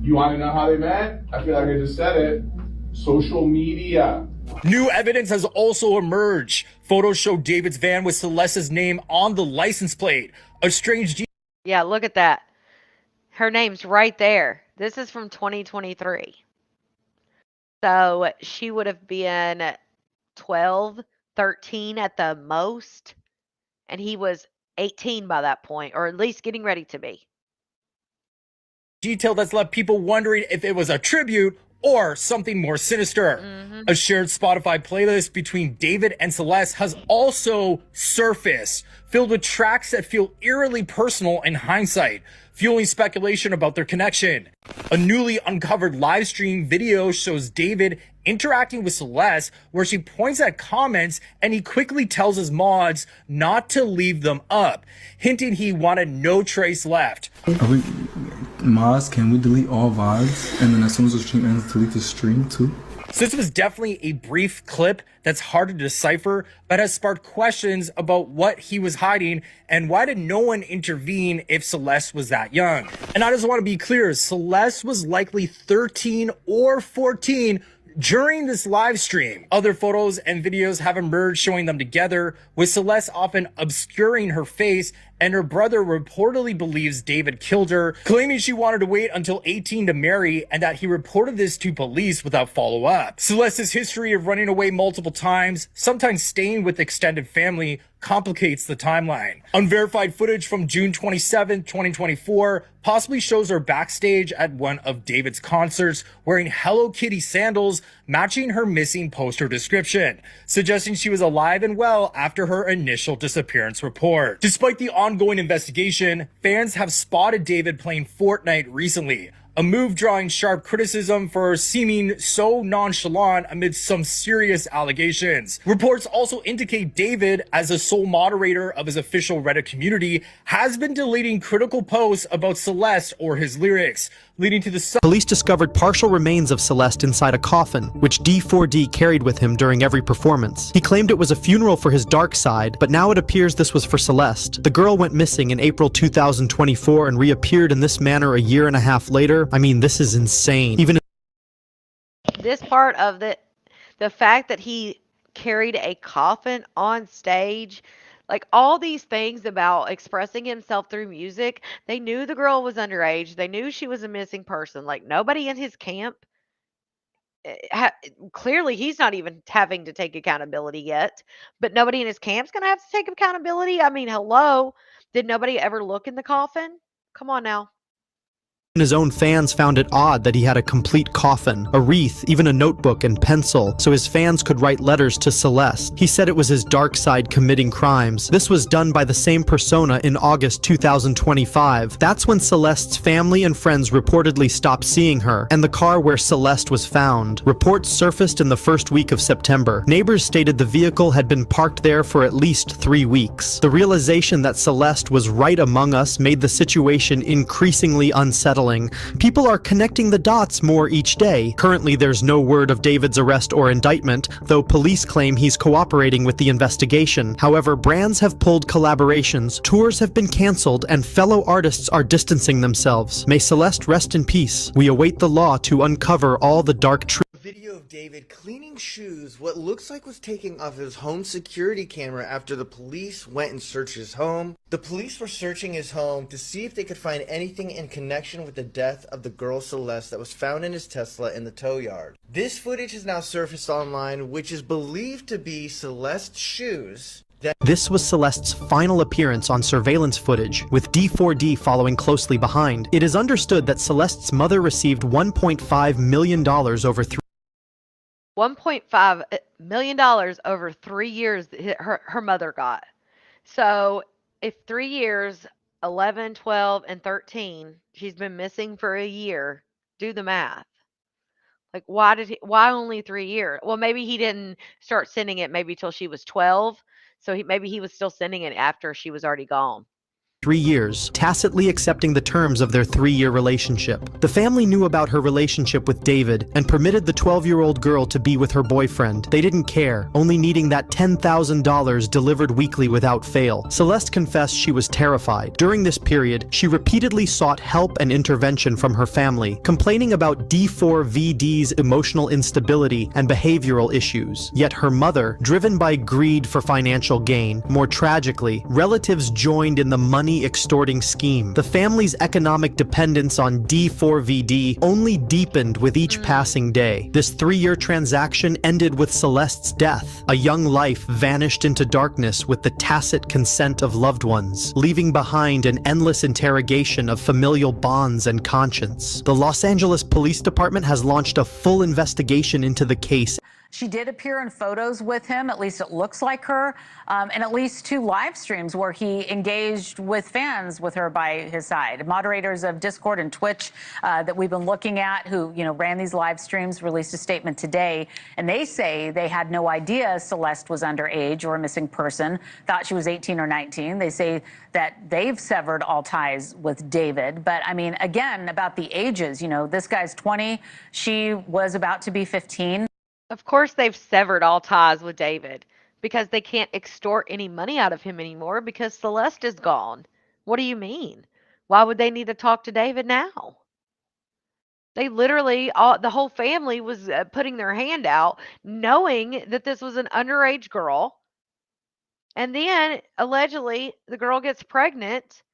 You want to know how they met? I feel like I just said it. Social media. New evidence has also emerged. Photos show David's van with Celeste's name on the license plate. A strange Yeah, look at that. Her name's right there. This is from 2023. So she would have been 12, 13 at the most. And he was 18 by that point, or at least getting ready to be. detail that's left people wondering if it was a tribute or something more sinister. A shared Spotify playlist between David and Celeste has also surfaced, filled with tracks that feel eerily personal in hindsight, fueling speculation about their connection. A newly uncovered live stream video shows David interacting with Celeste, where she points at comments and he quickly tells his mods not to leave them up, hinting he wanted no trace left. Mods, can we delete all VODs? And then as soon as the stream ends, delete the stream too? So this was definitely a brief clip that's hard to decipher, but has sparked questions about what he was hiding and why did no one intervene if Celeste was that young. And I just want to be clear, Celeste was likely 13 or 14 during this live stream. Other photos and videos have emerged showing them together, with Celeste often obscuring her face, and her brother reportedly believes David killed her, claiming she wanted to wait until 18 to marry and that he reported this to police without follow-up. Celeste's history of running away multiple times, sometimes staying with extended family, complicates the timeline. Unverified footage from June 27, 2024 possibly shows her backstage at one of David's concerts wearing Hello Kitty sandals matching her missing poster description, suggesting she was alive and well after her initial disappearance report. Despite the ongoing investigation, fans have spotted David playing Fortnite recently, a move drawing sharp criticism for seeming so nonchalant amidst some serious allegations. Reports also indicate David, as a sole moderator of his official Reddit community, has been deleting critical posts about Celeste or his lyrics, leading to the Police discovered partial remains of Celeste inside a coffin, which D4D carried with him during every performance. He claimed it was a funeral for his dark side, but now it appears this was for Celeste. The girl went missing in April 2024 and reappeared in this manner a year and a half later. I mean, this is insane. Even this part of the fact that he carried a coffin on stage, like all these things about expressing himself through music, they knew the girl was underage. They knew she was a missing person. Like nobody in his camp, clearly he's not even having to take accountability yet, but nobody in his camp's going to have to take accountability. I mean, hello, did nobody ever look in the coffin? Come on now. his own fans found it odd that he had a complete coffin, a wreath, even a notebook and pencil, so his fans could write letters to Celeste. He said it was his dark side committing crimes. This was done by the same persona in August 2025. That's when Celeste's family and friends reportedly stopped seeing her, and the car where Celeste was found. Reports surfaced in the first week of September. Neighbors stated the vehicle had been parked there for at least 3 weeks. The realization that Celeste was right among us made the situation increasingly unsettling. People are connecting the dots more each day. Currently, there's no word of David's arrest or indictment, though police claim he's cooperating with the investigation. However, brands have pulled collaborations, tours have been canceled, and fellow artists are distancing themselves. May Celeste rest in peace. We await the law to uncover all the dark truth. Video of David cleaning shoes, what looks like was taken off his home security camera after the police went and searched his home. The police were searching his home to see if they could find anything in connection with the death of the girl Celeste that was found in his Tesla in the tow yard. This footage has now surfaced online, which is believed to be Celeste's shoes. This was Celeste's final appearance on surveillance footage, with D4D following closely behind. It is understood that Celeste's mother received $1.5 million over $1.5 million over 3 years her mother got. So if 3 years, 11, 12, and 13, she's been missing for a year, do the math. Like, why only 3 years? Well, maybe he didn't start sending it maybe till she was 12. So maybe he was still sending it after she was already gone. 3 years, tacitly accepting the terms of their 3-year relationship. The family knew about her relationship with David and permitted the 12-year-old girl to be with her boyfriend. They didn't care, only needing that $10,000 delivered weekly without fail. Celeste confessed she was terrified. During this period, she repeatedly sought help and intervention from her family, complaining about D4VD's emotional instability and behavioral issues. Yet her mother, driven by greed for financial gain, more tragically, relatives joined in the money extorting scheme. The family's economic dependence on D4VD only deepened with each passing day. This 3-year transaction ended with Celeste's death. A young life vanished into darkness with the tacit consent of loved ones, leaving behind an endless interrogation of familial bonds and conscience. The Los Angeles Police Department has launched a full investigation into the case. She did appear in photos with him, at least it looks like her, and at least 2 live streams where he engaged with fans with her by his side. Moderators of Discord and Twitch that we've been looking at who, ran these live streams released a statement today, and they say they had no idea Celeste was underage or a missing person, thought she was 18 or 19. They say that they've severed all ties with David. But I mean, again, about the ages, this guy's 20, she was about to be 15. Of course they've severed all ties with David because they can't extort any money out of him anymore because Celeste is gone. What do you mean? Why would they need to talk to David now? They literally, the whole family was putting their hand out knowing that this was an underage girl. And then allegedly the girl gets pregnant.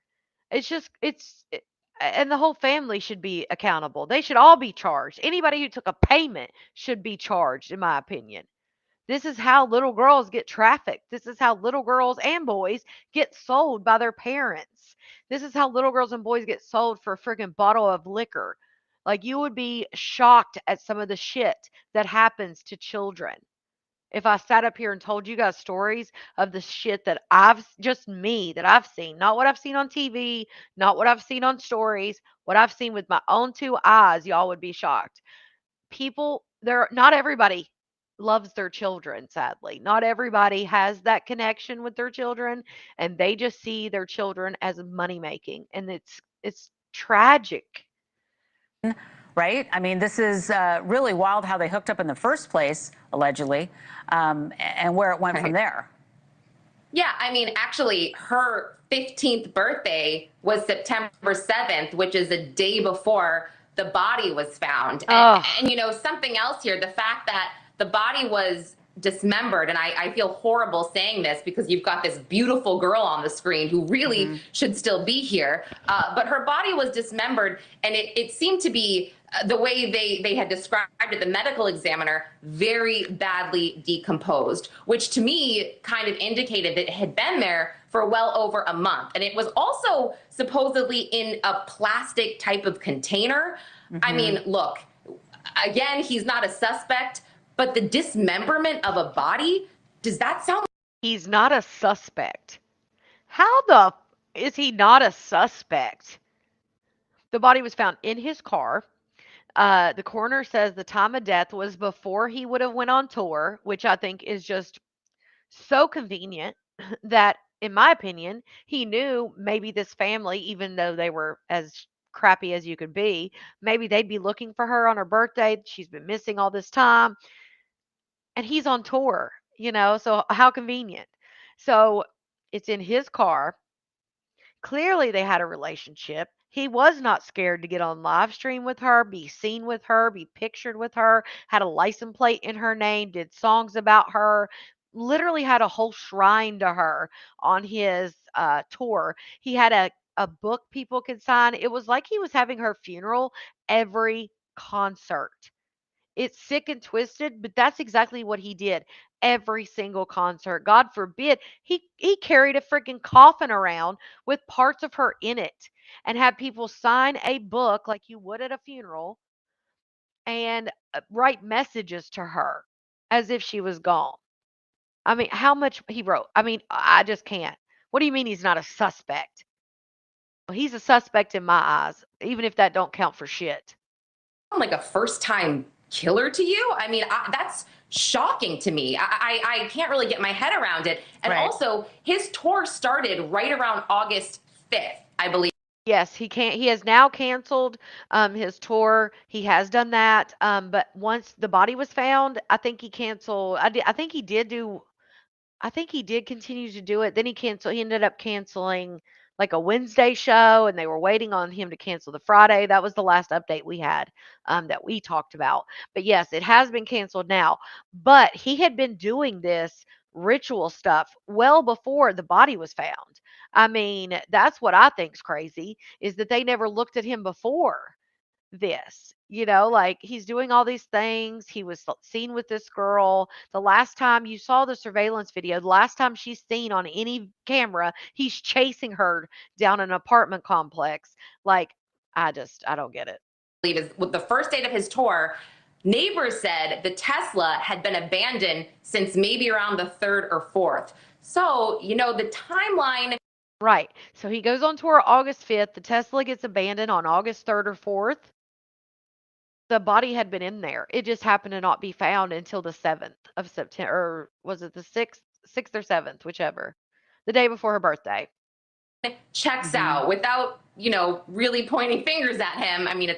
And the whole family should be accountable. They should all be charged. Anybody who took a payment should be charged, in my opinion. This is how little girls get trafficked. This is how little girls and boys get sold by their parents. This is how little girls and boys get sold for a freaking bottle of liquor. Like, you would be shocked at some of the shit that happens to children. If I sat up here and told you guys stories of the shit that I've seen, not what I've seen on TV, not what I've seen on stories, what I've seen with my own 2 eyes, y'all would be shocked. Not everybody loves their children, sadly. Not everybody has that connection with their children, and they just see their children as money making, and it's tragic. Right? I mean, this is really wild how they hooked up in the first place, allegedly, and where it went from there. Yeah, I mean, actually, her 15th birthday was September 7th, which is a day before the body was found. And something else here, the fact that the body was dismembered, and I feel horrible saying this because you've got this beautiful girl on the screen who really should still be here, but her body was dismembered, and it seemed to be the way they had described it, the medical examiner, very badly decomposed, which to me kind of indicated that it had been there for well over a month. And it was also supposedly in a plastic type of container. I mean, look, again, he's not a suspect, but the dismemberment of a body, does that sound? He's not a suspect. How is he not a suspect? The body was found in his car. The coroner says the time of death was before he would have went on tour, which I think is just so convenient that, in my opinion, he knew maybe this family, even though they were as crappy as you could be, maybe they'd be looking for her on her birthday. She's been missing all this time. And he's on tour, so how convenient. So it's in his car. Clearly they had a relationship. He was not scared to get on live stream with her, be seen with her, be pictured with her, had a license plate in her name, did songs about her, literally had a whole shrine to her on his tour. He had a book people could sign. It was like he was having her funeral every concert. It's sick and twisted, but that's exactly what he did every single concert. God forbid he carried a freaking coffin around with parts of her in it and had people sign a book like you would at a funeral and write messages to her as if she was gone. I mean, how much he wrote? I mean, I just can't. What do you mean he's not a suspect? Well, he's a suspect in my eyes, even if that don't count for shit. Like a first-time killer to you? I mean, that's shocking to me. I can't really get my head around it. And also, his tour started right around August 5th, I believe. Yes, he has now canceled his tour. He has done that. But once the body was found, I think he canceled. I think he did continue to do it. Then he ended up canceling like a Wednesday show, and they were waiting on him to cancel the Friday. That was the last update we had that we talked about. But yes, it has been canceled now. But he had been doing this ritual stuff well before the body was found. I mean, that's what I think's crazy, is that they never looked at him before this. Like, he's doing all these things. He was seen with this girl. The last time you saw the surveillance video, the last time she's seen on any camera, he's chasing her down an apartment complex. Like, I don't get it. Is with the first date of his tour, neighbors said the Tesla had been abandoned since maybe around the 3rd or 4th. So, the timeline. Right. So he goes on tour August 5th. The Tesla gets abandoned on August 3rd or 4th. The body had been in there. It just happened to not be found until the 7th of September. Or was it the 6th or 7th, whichever. The day before her birthday. Checks out without, really pointing fingers at him. I mean,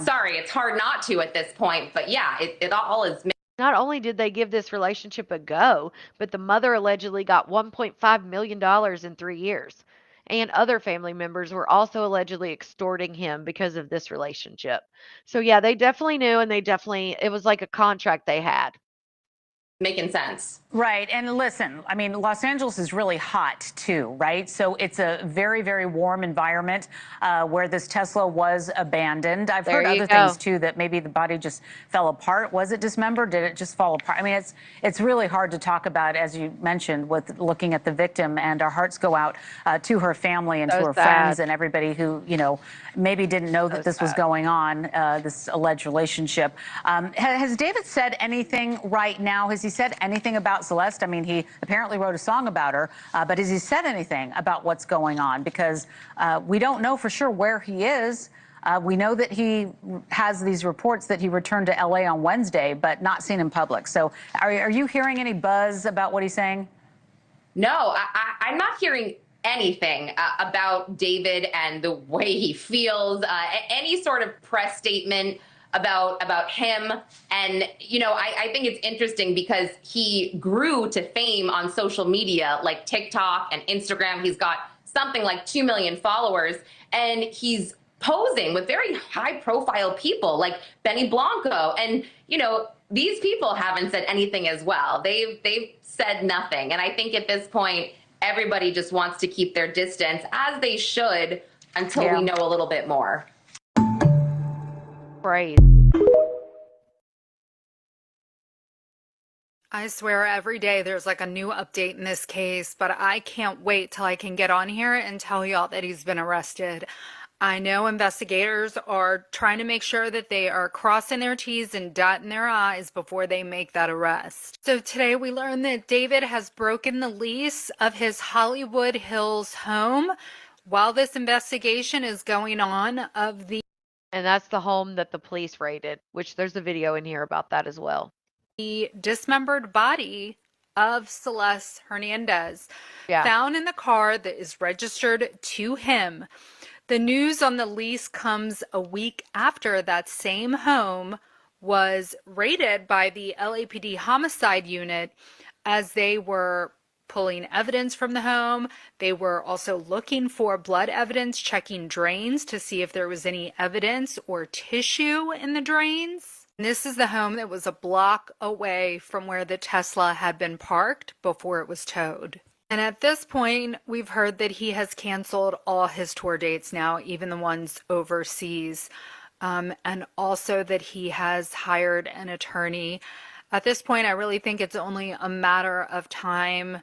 sorry, it's hard not to at this point. But yeah, it all is. Not only did they give this relationship a go, but the mother allegedly got $1.5 million in 3 years. And other family members were also allegedly extorting him because of this relationship. So yeah, they definitely knew, and it was like a contract they had. Making sense. Right. And listen, I mean, Los Angeles is really hot too, right? So it's a very, very warm environment where this Tesla was abandoned. I've heard other things too, that maybe the body just fell apart. Was it dismembered? Did it just fall apart? I mean, it's really hard to talk about, as you mentioned, with looking at the victim, and our hearts go out to her family and to her friends and everybody who, maybe didn't know that this was going on, this alleged relationship. Has David said anything right now? Has he said anything about Celeste? I mean, he apparently wrote a song about her, but has he said anything about what's going on? Because we don't know for sure where he is. We know that he has these reports that he returned to LA on Wednesday, but not seen in public. So are you hearing any buzz about what he's saying? No, I'm not hearing anything about David and the way he feels, any sort of press statement about him. And, I think it's interesting because he grew to fame on social media like TikTok and Instagram. He's got something like 2 million followers, and he's posing with very high profile people like Benny Blanco. And, these people haven't said anything as well. They've said nothing. And I think at this point, everybody just wants to keep their distance, as they should, until we know a little bit more. Crazy. I swear every day there's like a new update in this case, but I can't wait till I can get on here and tell y'all that he's been arrested. I know investigators are trying to make sure that they are crossing their T's and dotting their I's before they make that arrest. So today we learned that David has broken the lease of his Hollywood Hills home while this investigation is going on of the... And that's the home that the police raided, which there's a video in here about that as well. The dismembered body of Celeste Hernandez found in the car that is registered to him. The news on the lease comes a week after that same home was raided by the LAPD homicide unit as they were pulling evidence from the home. They were also looking for blood evidence, checking drains to see if there was any evidence or tissue in the drains. And this is the home that was a block away from where the Tesla had been parked before it was towed. And at this point, we've heard that he has canceled all his tour dates now, even the ones overseas, and also that he has hired an attorney. At this point, I really think it's only a matter of time.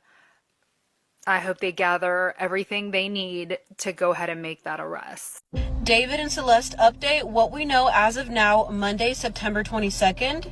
I hope they gather everything they need to go ahead and make that arrest. David and Celeste update, what we know as of now, Monday, September 22nd.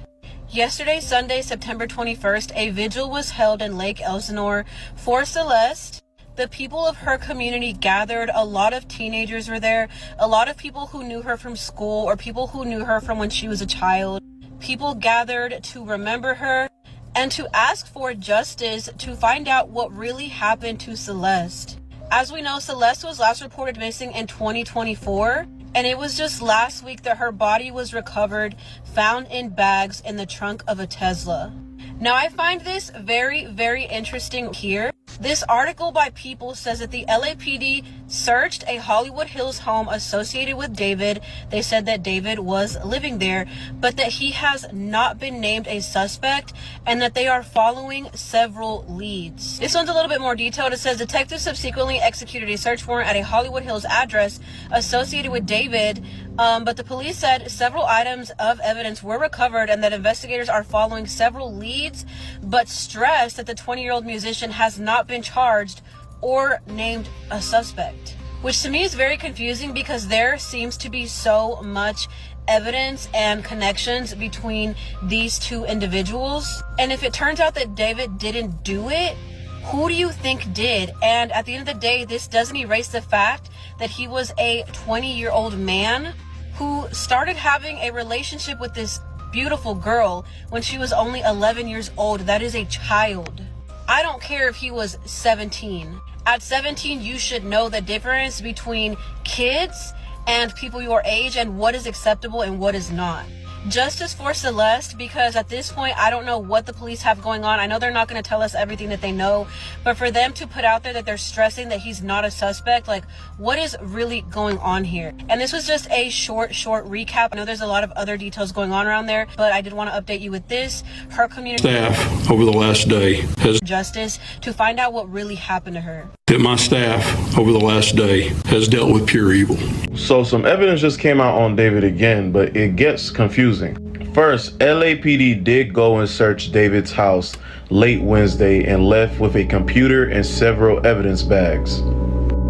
Yesterday, Sunday, September 21st, a vigil was held in Lake Elsinore for Celeste. The people of her community gathered. A lot of teenagers were there. A lot of people who knew her from school or people who knew her from when she was a child. People gathered to remember her and to ask for justice to find out what really happened to Celeste. As we know, Celeste was last reported missing in 2024, and it was just last week that her body was recovered, found in bags in the trunk of a Tesla. Now, I find this very, very interesting here. This article by People says that the LAPD searched a Hollywood Hills home associated with David. They said that David was living there, but that he has not been named a suspect and that they are following several leads. This one's a little bit more detailed. It says detectives subsequently executed a search warrant at a Hollywood Hills address associated with David, but the police said several items of evidence were recovered and that investigators are following several leads, but stressed that the 20-year-old musician has not been charged or named a suspect, which to me is very confusing because there seems to be so much evidence and connections between these two individuals. And if it turns out that David didn't do it, who do you think did? And at the end of the day, this doesn't erase the fact that he was a 20-year-old man who started having a relationship with this beautiful girl when she was only 11 years old. That is a child. I don't care if he was 17. At 17, you should know the difference between kids and people your age and what is acceptable and what is not. Justice for Celeste, because at this point, I don't know what the police have going on. I know they're not going to tell us everything that they know, but for them to put out there that they're stressing that he's not a suspect, like, what is really going on here? And this was just a short recap. I know there's a lot of other details going on around there, but I did want to update you with this. Her community staff over the last day has justice to find out what really happened to her. that my staff over the last day has dealt with pure evil. So some evidence just came out on David again, but it gets confusing. First, LAPD did go and search David's house late Wednesday and left with a computer and several evidence bags.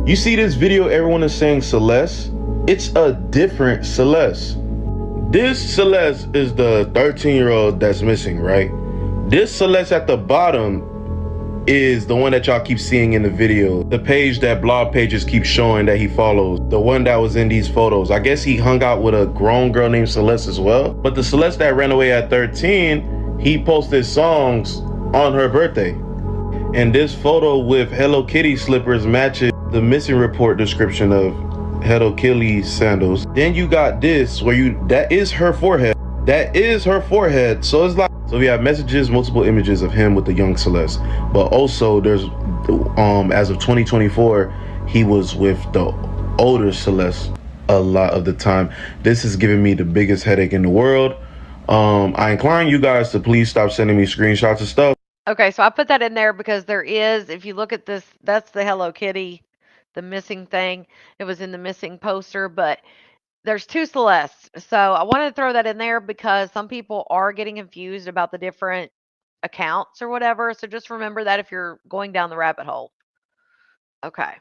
You see this video, everyone is saying Celeste? It's a different Celeste. This Celeste is the 13-year-old that's missing, right? This Celeste at the bottom is the one that y'all keep seeing in the video. The page that blog pages keep showing that he follows. The one that was in these photos. I guess he hung out with a grown girl named Celeste as well. But the Celeste that ran away at 13, he posted songs on her birthday. And this photo with Hello Kitty slippers matches the missing report description of Hello Kitty sandals. Then you got this where that is her forehead. That is her forehead. So it's like, so we have messages, multiple images of him with the young Celeste, but also there's, as of 2024, he was with the older Celeste a lot of the time. This is giving me the biggest headache in the world. I incline you guys to please stop sending me screenshots of stuff. Okay, so I put that in there because there is, if you look at this, that's the Hello Kitty, the missing thing. It was in the missing poster, but there's two Celestes. So I wanted to throw that in there because some people are getting confused about the different accounts or whatever. So just remember that if you're going down the rabbit hole. Okay.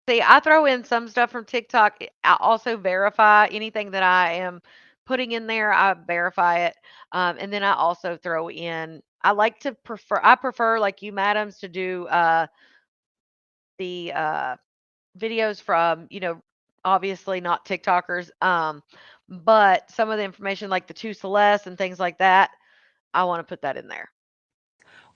See, I throw in some stuff from TikTok. I also verify anything that I am putting in there. I verify it. And then I also throw in, I prefer like you, madams, to do the videos from, obviously not TikTokers, but some of the information like the two Celeste and things like that, I want to put that in there.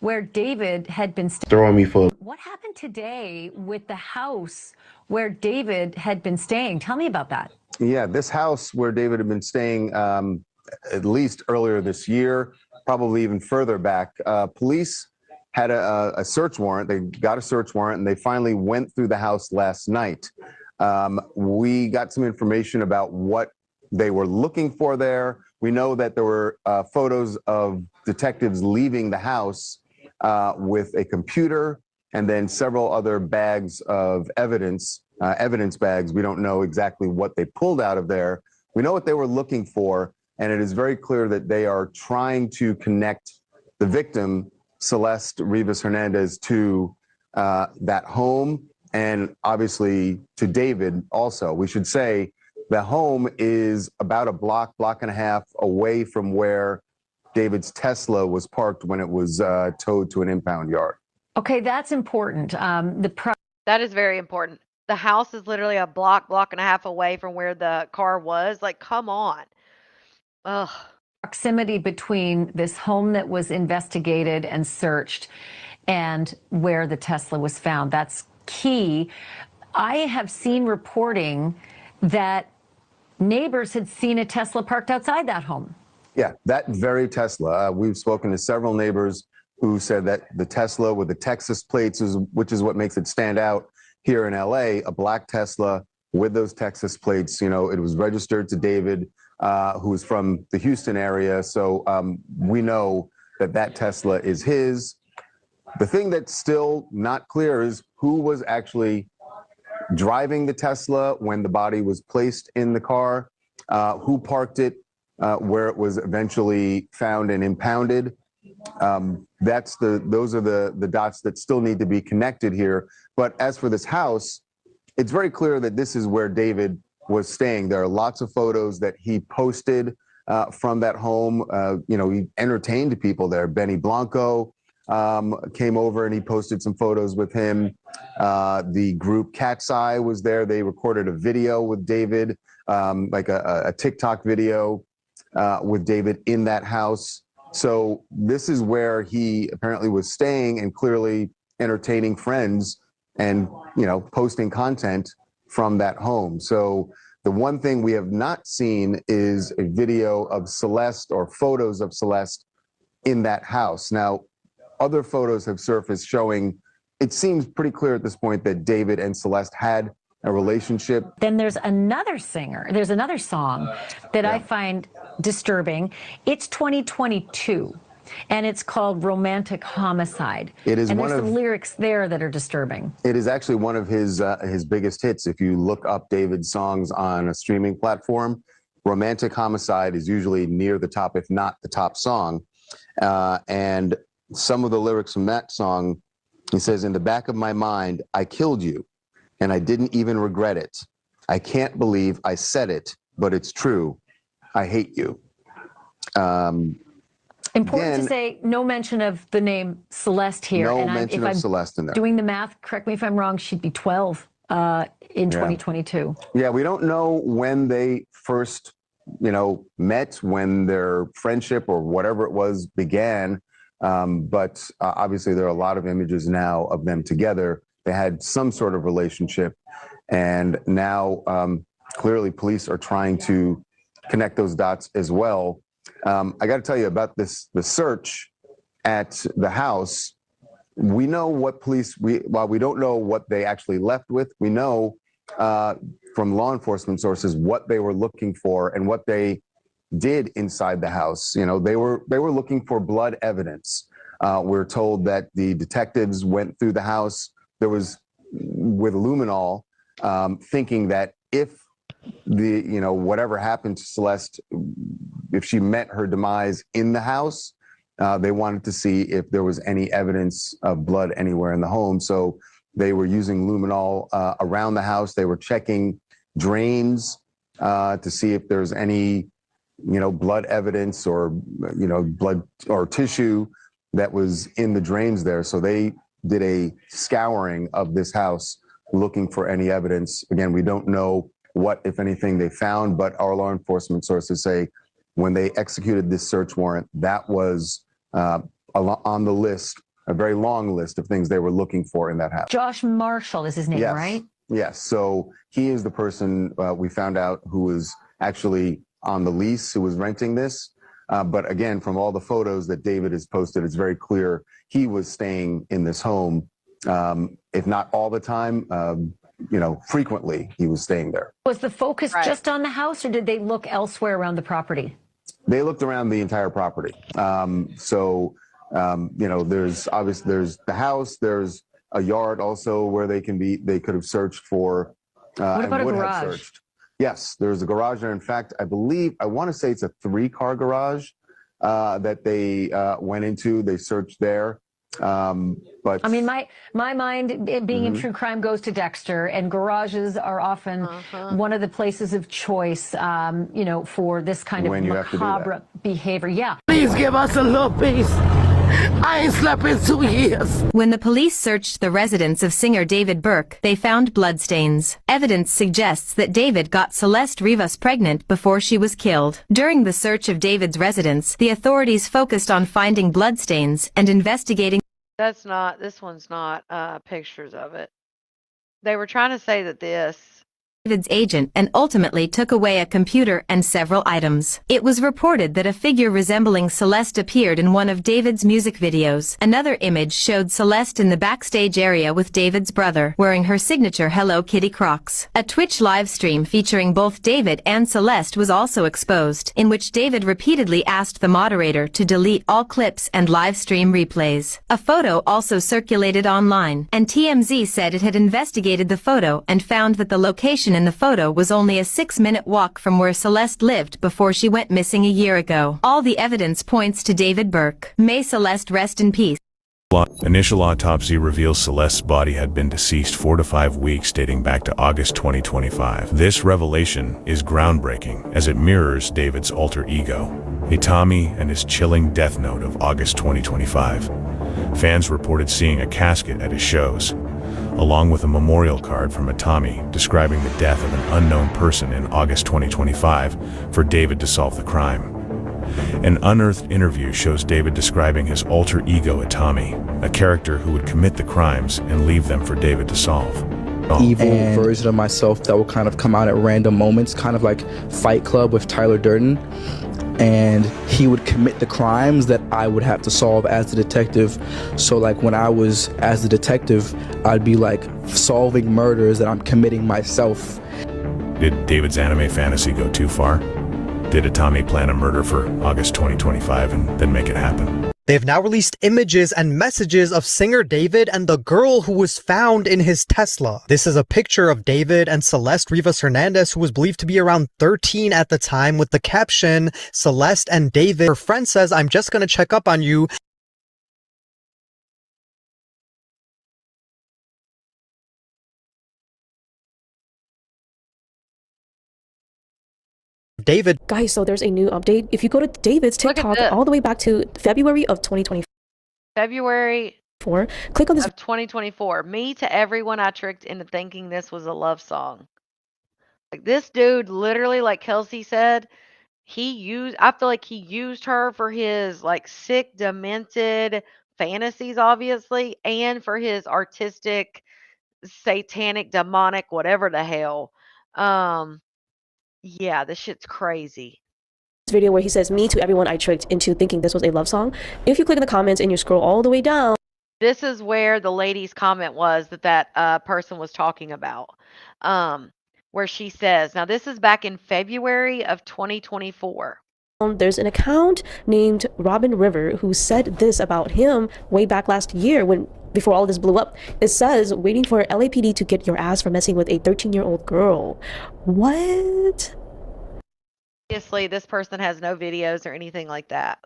Where David had been Throwing me for. What happened today with the house where David had been staying? Tell me about that. Yeah, this house where David had been staying at least earlier this year, probably even further back. Police had a search warrant. They got a search warrant and they finally went through the house last night. We got some information about what they were looking for there. We know that there were photos of detectives leaving the house with a computer and then several other bags of evidence bags. We don't know exactly what they pulled out of there. We know what they were looking for, and it is very clear that they are trying to connect the victim, Celeste Rivas Hernandez, to that home, and obviously to David also. We should say the home is about a block and a half away from where David's Tesla was parked when it was towed to an impound yard. Okay, that's important. That is very important. The house is literally a block and a half away from where the car was. Like, come on. Ugh. Proximity between this home that was investigated and searched and where the Tesla was found. That's key. I have seen reporting that neighbors had seen a Tesla parked outside that home. Yeah, that very Tesla. We've spoken to several neighbors who said that the Tesla with the Texas plates, which is what makes it stand out here in LA, a black Tesla with those Texas plates. You know, it was registered to David, who is from the Houston area. So we know that that Tesla is his. The thing that's still not clear is who was actually driving the Tesla when the body was placed in the car, who parked it where it was eventually found and impounded. Those are the dots that still need to be connected here. But as for this house, it's very clear that this is where David was staying. There are lots of photos that he posted from that home. You know, he entertained people there. Benny Blanco came over and he posted some photos with him. The group Cat's Eye was there. They recorded a video with David, like a TikTok video with David in that house. So this is where he apparently was staying and clearly entertaining friends and, you know, posting content from that home. So the one thing we have not seen is a video of Celeste or photos of Celeste in that house. Now, other photos have surfaced showing, it seems pretty clear at this point that David and Celeste had a relationship. Then there's another singer. There's another song that I find disturbing. It's 2022, and it's called Romantic Homicide. It is, and one there's of some lyrics there that are disturbing. It is actually one of his biggest hits. If you look up David's songs on a streaming platform, Romantic Homicide is usually near the top, if not the top song. And some of the lyrics from that song, he says, "In the back of my mind, I killed you, and I didn't even regret it. I can't believe I said it, but it's true. I hate you." Important to say, no mention of the name Celeste here. No and mention of Celeste in there. Doing the math, correct me if I'm wrong, she'd be 12 in 2022. Yeah, we don't know when they first, you know, met, when their friendship or whatever it was began. But obviously there are a lot of images now of them together. They had some sort of relationship, and now clearly police are trying to connect those dots as well. I got to tell you about the search at the house. We know what while we don't know what they actually left with, we know from law enforcement sources what they were looking for and what they did inside the house. You know, they were looking for blood evidence. We're told that the detectives went through the house. There was with luminol, thinking that if whatever happened to Celeste, if she met her demise in the house, they wanted to see if there was any evidence of blood anywhere in the home. So they were using luminol around the house. They were checking drains to see if there's any, blood evidence or, blood or tissue that was in the drains there. So they did a scouring of this house looking for any evidence. Again, we don't know what, if anything, they found, but our law enforcement sources say when they executed this search warrant, that was on the list, a very long list of things they were looking for in that house. Josh Marshall is his name, Yes. right? Yes. So he is the person we found out who was actually on the lease, who was renting this. But again, from all the photos that David has posted, it's very clear he was staying in this home, if not all the time, frequently he was staying there. Was the focus just on the house, or did they look elsewhere around the property? They looked around the entire property. There's the house, there's a yard also where they could have searched for. What about a garage? Yes, there's a garage there. In fact, I want to say it's a 3-car garage that they went into. They searched there. But I mean, my mind being in true crime goes to Dexter, and garages are often one of the places of choice, for this kind of macabre behavior. Yeah. Please give us a little peace. I ain't slept in 2 years. When the police searched the residence of singer David Burke, they found bloodstains. Evidence suggests that David got Celeste Rivas pregnant before she was killed. During the search of David's residence, the authorities focused on finding bloodstains and investigating. This one's not pictures of it. They were trying to say that David's agent and ultimately took away a computer and several items. It was reported that a figure resembling Celeste appeared in one of David's music videos. Another image showed Celeste in the backstage area with David's brother, wearing her signature Hello Kitty Crocs. A Twitch live stream featuring both David and Celeste was also exposed, in which David repeatedly asked the moderator to delete all clips and live stream replays. A photo also circulated online, and TMZ said it had investigated the photo and found that the location in the photo was only a 6-minute walk from where Celeste lived before she went missing a year ago. All the evidence points to David Burke. May Celeste rest in peace. Initial autopsy reveals Celeste's body had been deceased 4 to 5 weeks dating back to August 2025. This revelation is groundbreaking as it mirrors David's alter ego, Itami, and his chilling death note of August 2025. Fans reported seeing a casket at his shows, along with a memorial card from Itami describing the death of an unknown person in August 2025 for David to solve the crime. An unearthed interview shows David describing his alter ego Itami, a character who would commit the crimes and leave them for David to solve. Evil version of myself that will kind of come out at random moments, kind of like Fight Club with Tyler Durden. And he would commit the crimes that I would have to solve as the detective. So like when I was as the detective, I'd be like solving murders that I'm committing myself. Did David's anime fantasy go too far? Did Itami plan a murder for August 2025 and then make it happen? They've now released images and messages of singer David and the girl who was found in his Tesla. This is a picture of David and Celeste Rivas Hernandez, who was believed to be around 13 at the time, with the caption, "Celeste and David." Her friend says, "I'm just gonna check up on you." David. Guys, so there's a new update. If you go to David's TikTok all the way back to February of 2024. February Click on this of 2024. Me to everyone I tricked into thinking this was a love song. Like this dude literally, like Kelsey said, I feel like he used her for his like sick, demented fantasies, obviously, and for his artistic, satanic, demonic, whatever the hell. Yeah, this shit's crazy. Video where he says, "Me to everyone I tricked into thinking this was a love song." If you click in the comments and you scroll all the way down, this is where the lady's comment was that person was talking about, where she says, now this is back in February of 2024. There's an account named Robin River who said this about him way back last year before all this blew up. It says, "Waiting for LAPD to get your ass for messing with a 13-year-old girl." What? Obviously, this person has no videos or anything like that.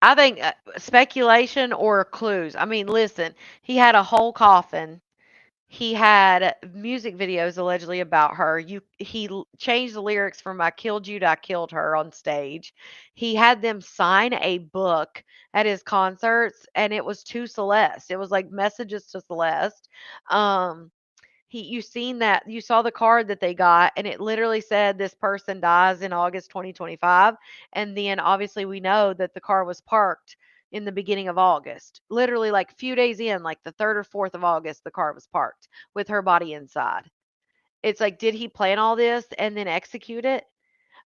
I think speculation or clues. I mean, listen, he had a whole coffin. He had music videos allegedly about her. He changed the lyrics from "I killed you" to "I killed her" on stage. He had them sign a book at his concerts, and it was to Celeste. It was like messages to Celeste. You saw the card that they got, and it literally said this person dies in August 2025. And then obviously we know that the car was parked in the beginning of August. Literally like a few days in, like the 3rd or 4th of August, the car was parked with her body inside. It's like, did he plan all this and then execute it?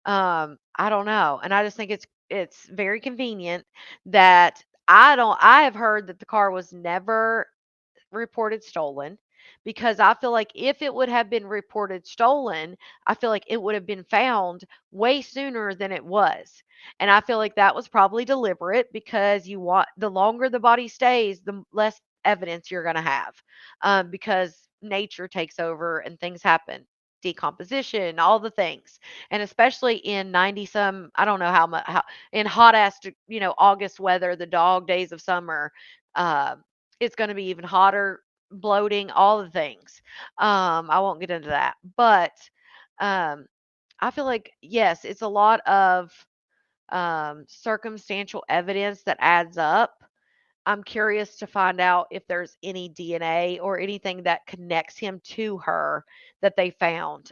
I don't know. And I just think it's very convenient that I have heard that the car was never reported stolen, because I feel like if it would have been reported stolen, I feel like it would have been found way sooner than it was. And I feel like that was probably deliberate, because the longer the body stays, the less evidence you're going to have, because nature takes over and things happen. Decomposition, all the things. And especially in 90 some, I don't know how in hot ass, August weather, the dog days of summer, it's going to be even hotter, bloating, all the things. I won't get into that, but I feel like, yes, it's a lot of circumstantial evidence that adds up. I'm curious to find out if there's any DNA or anything that connects him to her that they found.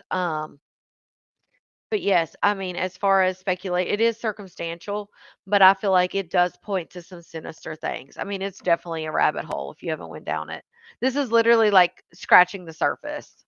But yes, I mean, as far as speculate, it is circumstantial, but I feel like it does point to some sinister things. I mean, it's definitely a rabbit hole if you haven't went down it. This is literally like scratching the surface.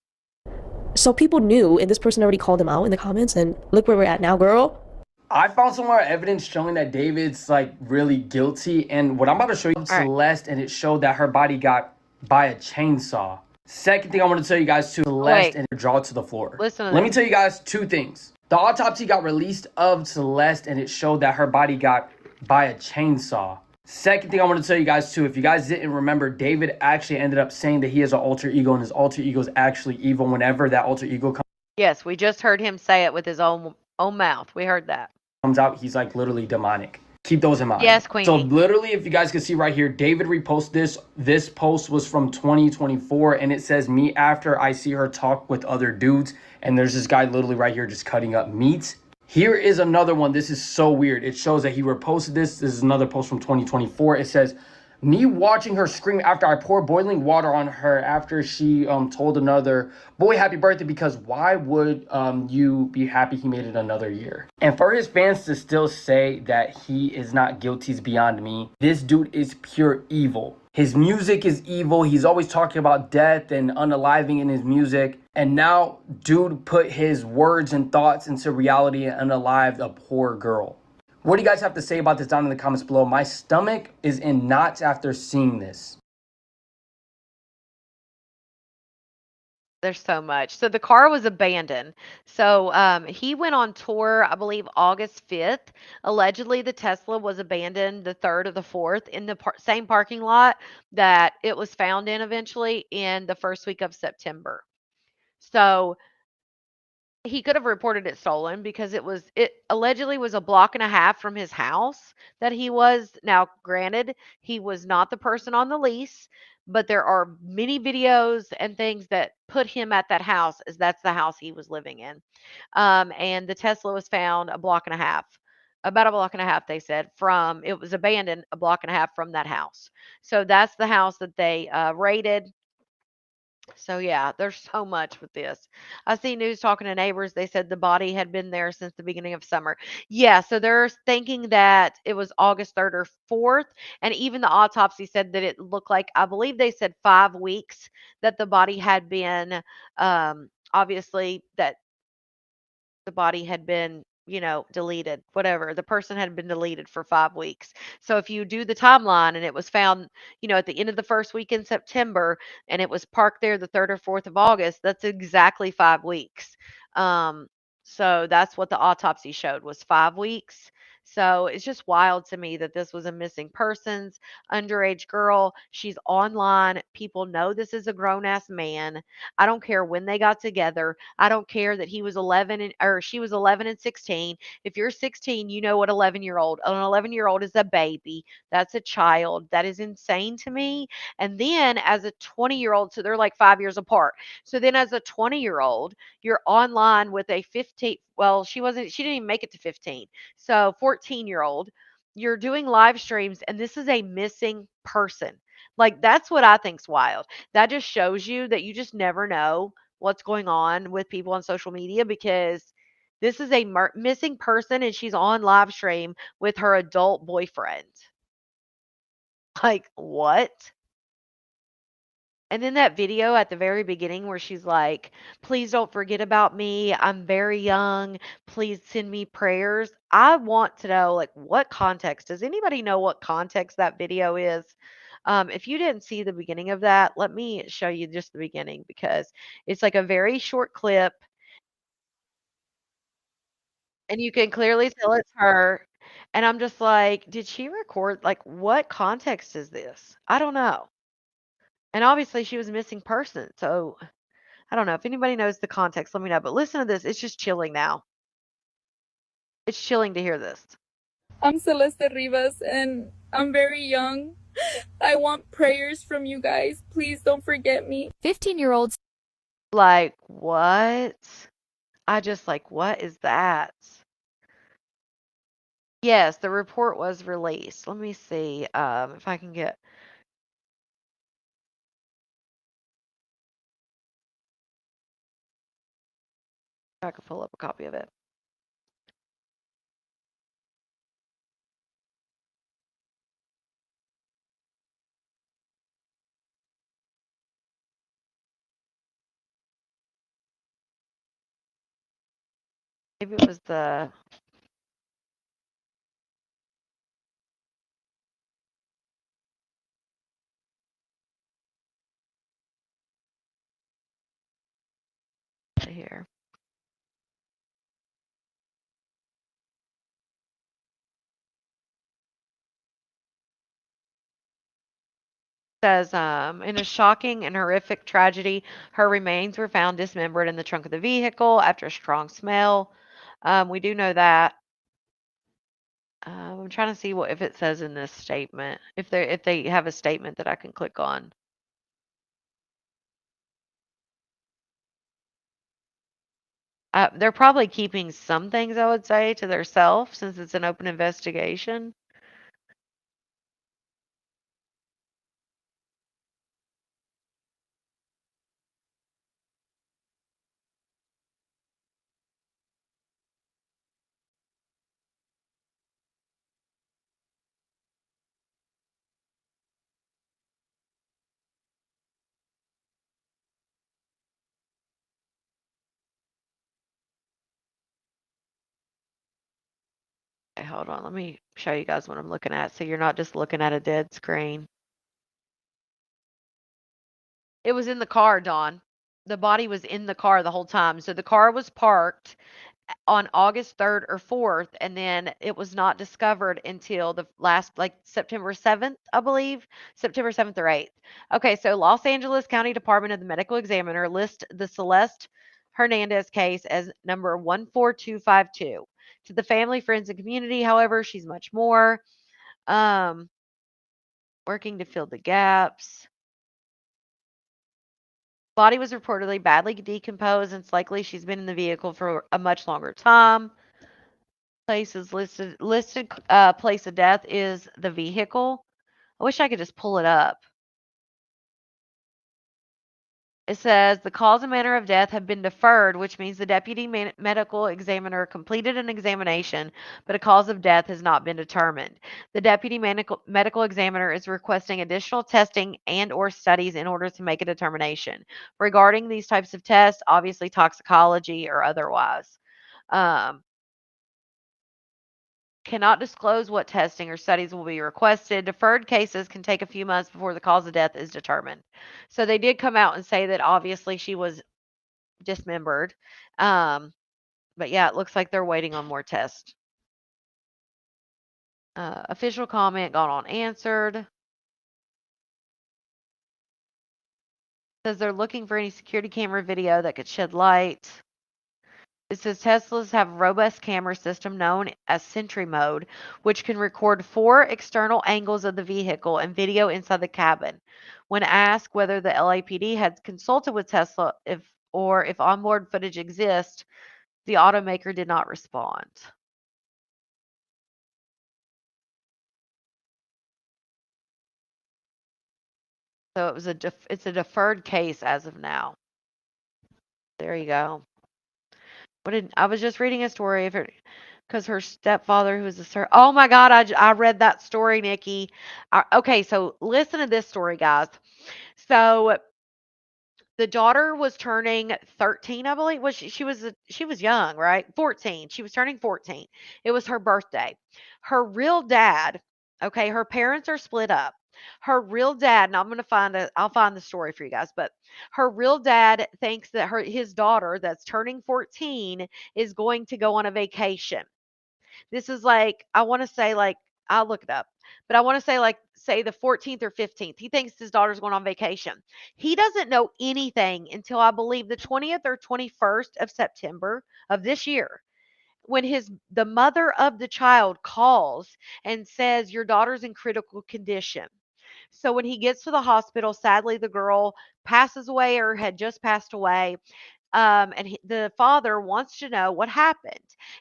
So people knew, and this person already called him out in the comments, and look where we're at now, girl. I found some more evidence showing that David's like really guilty, and what I'm about to show you is Celeste, and it showed that her body got by a chainsaw. Second thing I want to tell you guys to Celeste and her jaw to the floor. Let me tell you guys two things. The autopsy got released of Celeste, and it showed that her body got by a chainsaw. Second thing I want to tell you guys too, if you guys didn't remember, David actually ended up saying that he has an alter ego, and his alter ego is actually evil whenever that alter ego comes. Yes, we just heard him say it with his own mouth. We heard that. Comes out, he's like literally demonic. Keep those in mind. Yes, Queenie. So literally, if you guys can see right here, David reposted this. This post was from 2024, and it says, me after I see her talk with other dudes. And there's this guy literally right here just cutting up meat. Here is another one. This is so weird. It shows that he reposted this. This is another post from 2024. It says, me watching her scream after I pour boiling water on her after she told another boy happy birthday, because why would you be happy he made it another year? And for his fans to still say that he is not guilty is beyond me. This dude is pure evil. His music is evil. He's always talking about death and unaliving in his music. And now dude put his words and thoughts into reality and unalived a poor girl. What do you guys have to say about this down in the comments below? My stomach is in knots after seeing this. There's so much. So the car was abandoned. So he went on tour, I believe, August 5th. Allegedly, the Tesla was abandoned the 3rd or the 4th in the same parking lot that it was found in eventually in the first week of September. So he could have reported it stolen because it allegedly was a block and a half from his house that he was. Now, granted, he was not the person on the lease, but there are many videos and things that put him at that house, as that's the house he was living in. And the Tesla was found about a block and a half, they said, from, it was abandoned a block and a half from that house. So that's the house that they raided. So yeah, there's so much with this. I see news talking to neighbors. They said the body had been there since the beginning of summer. Yeah, so they're thinking that it was August 3rd or 4th. And even the autopsy said that it looked like, I believe they said 5 weeks that the body had been, obviously, that the body had been, deleted, whatever. The person had been deleted for 5 weeks. So if you do the timeline and it was found, at the end of the first week in September and it was parked there the 3rd or 4th of August, that's exactly 5 weeks. So that's what the autopsy showed, was 5 weeks. So it's just wild to me that this was a missing persons, underage girl. She's online. People know this is a grown ass man. I don't care when they got together. I don't care that he was 11 or she was 11 and 16. If you're 16, you know what 11-year-old. An 11-year-old is a baby. That's a child. That is insane to me. And then as a 20-year-old, so they're like 5 years apart. So then as a 20-year-old, you're online with a 15, well, she didn't even make it to 15. So 14-year-old, you're doing live streams and this is a missing person. Like, that's what I think's wild. That just shows you that you just never know what's going on with people on social media, because this is a missing person and she's on live stream with her adult boyfriend. Like, what? And then that video at the very beginning where she's like, please don't forget about me. I'm very young. Please send me prayers. I want to know, like, what context. Does anybody know what context that video is? If you didn't see the beginning of that, let me show you just the beginning, because it's like a very short clip. And you can clearly tell it's her. And I'm just like, did she record? Like, what context is this? I don't know. And obviously she was a missing person. So I don't know. If anybody knows the context, let me know. But listen to this. It's just chilling now. It's chilling to hear this. I'm Celeste Rivas and I'm very young. I want prayers from you guys. Please don't forget me. 15-year-olds. Like, what? I just like, what is that? Yes, the report was released. Let me see if I can get. I can pull up a copy of it. Maybe it was the. Here. Says, in a shocking and horrific tragedy, her remains were found dismembered in the trunk of the vehicle after a strong smell. We do know that. I'm trying to see what if it says in this statement. If they have a statement that I can click on. They're probably keeping some things, I would say, to themselves since it's an open investigation. Okay, hold on. Let me show you guys what I'm looking at so you're not just looking at a dead screen. It was in the car, Dawn. The body was in the car the whole time. So the car was parked on August 3rd or 4th, and then it was not discovered until the last, like September 7th, I believe, September 7th or 8th. Okay, so Los Angeles County Department of the Medical Examiner lists the Celeste Hernandez case as number 14252. To the family, friends, and community, however, she's much more. Working to fill the gaps. Body was reportedly badly decomposed, and it's likely she's been in the vehicle for a much longer time. Place is listed place of death is the vehicle. I wish I could just pull it up. It says the cause and manner of death have been deferred, which means the deputy medical examiner completed an examination, but a cause of death has not been determined. The deputy medical examiner is requesting additional testing and or studies in order to make a determination. Regarding these types of tests, obviously toxicology or otherwise. Cannot disclose what testing or studies will be requested. Deferred cases can take a few months before the cause of death is determined. So they did come out and say that obviously she was dismembered. But yeah, it looks like they're waiting on more tests. Official comment gone unanswered. Says they're looking for any security camera video that could shed light. It says Teslas have a robust camera system known as Sentry Mode, which can record 4 external angles of the vehicle and video inside the cabin. When asked whether the LAPD had consulted with Tesla if onboard footage exists, the automaker did not respond. So it's a deferred case as of now. There you go. I was just reading a story because her stepfather, who was oh my God, I read that story, Nikki. Okay, so listen to this story, guys. So the daughter was turning 13, I believe. She was young, right? 14. She was turning 14. It was her birthday. Her real dad, okay, her parents are split up. Her real dad, and I'll find the story for you guys, but her real dad thinks that his daughter that's turning 14 is going to go on a vacation. This is like, I want to say like, I'll look it up, but I want to say like, say the 14th or 15th. He thinks his daughter's going on vacation. He doesn't know anything until I believe the 20th or 21st of September of this year, when the mother of the child calls and says your daughter's in critical condition. So when he gets to the hospital, sadly the girl passes away or had just passed away. And the father wants to know what happened.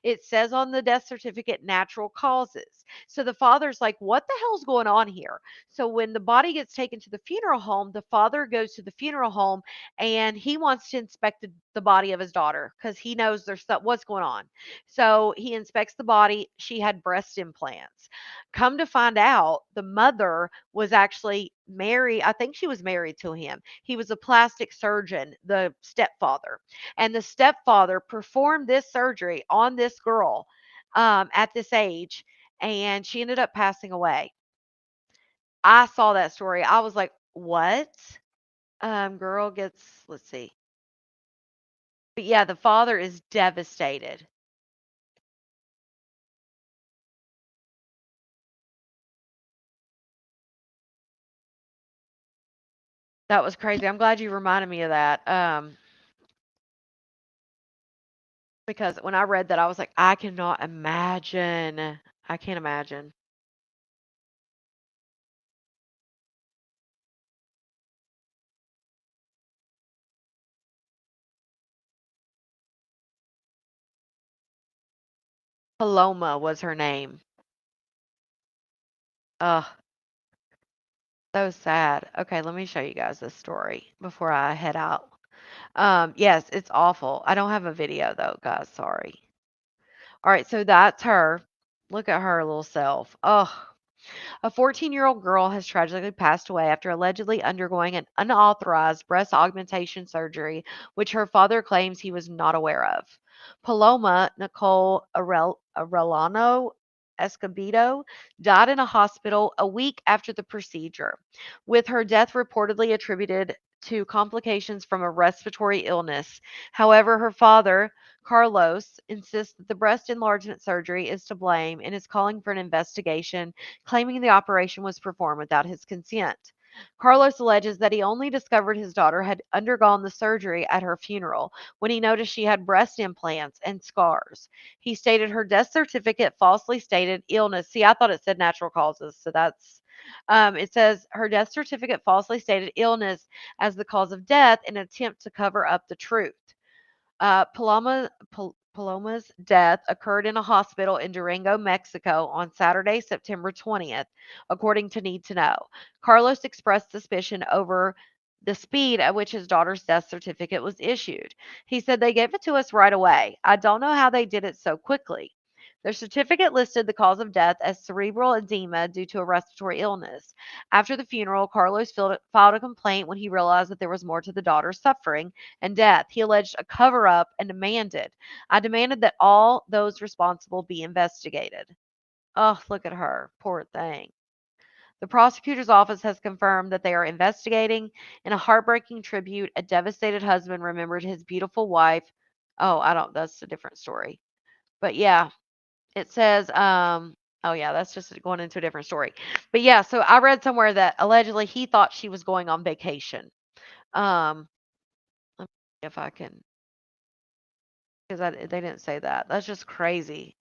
It says on the death certificate, natural causes. So the father's like, what the hell's going on here? So when the body gets taken to the funeral home, the father goes to the funeral home and he wants to inspect the body of his daughter because he knows there's what's going on. So he inspects the body. She had breast implants. Come to find out, the mother was actually married. I think she was married to him. He was a plastic surgeon, the stepfather. And the stepfather performed this surgery on this girl at this age, and she ended up passing away. I saw that story. I was like, what? Girl gets, let's see. But yeah, the father is devastated. That was crazy. I'm glad you reminded me of that. Because when I read that, I was like, I cannot imagine. I can't imagine. Paloma was her name. Ugh. So sad. Okay, let me show you guys this story before I head out. Yes, it's awful. I don't have a video though, guys. Sorry. All right, so that's her. Look at her little self. Oh, a 14-year-old girl has tragically passed away after allegedly undergoing an unauthorized breast augmentation surgery, which her father claims he was not aware of. Paloma Nicole Arellano Escobedo died in a hospital a week after the procedure, with her death reportedly attributed to complications from a respiratory illness. However, her father, Carlos, insists that the breast enlargement surgery is to blame and is calling for an investigation, claiming the operation was performed without his consent. Carlos alleges that he only discovered his daughter had undergone the surgery at her funeral when he noticed she had breast implants and scars. He stated her death certificate falsely stated illness. See, I thought it said natural causes, so that's it says her death certificate falsely stated illness as the cause of death in an attempt to cover up the truth. Paloma's death occurred in a hospital in Durango, Mexico on Saturday, September 20th, according to Need to Know. Carlos expressed suspicion over the speed at which his daughter's death certificate was issued. He said, they gave it to us right away. I don't know how they did it so quickly. Their certificate listed the cause of death as cerebral edema due to a respiratory illness. After the funeral, Carlos filed a complaint when he realized that there was more to the daughter's suffering and death. He alleged a cover up and I demanded that all those responsible be investigated. Oh, look at her. Poor thing. The prosecutor's office has confirmed that they are investigating. In a heartbreaking tribute, a devastated husband remembered his beautiful wife. Oh, that's a different story. But yeah, it says, oh yeah, that's just going into a different story. But yeah, so I read somewhere that allegedly he thought she was going on vacation. Let me see if I can, because they didn't say that. That's just crazy.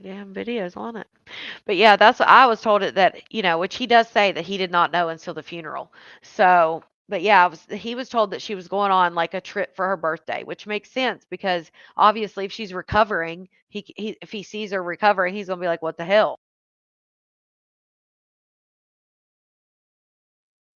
Damn videos on it. But yeah, that's what I was told that, which he does say that he did not know until the funeral. So, but yeah, he was told that she was going on like a trip for her birthday, which makes sense because obviously if she's recovering, if he sees her recovering, he's going to be like, what the hell?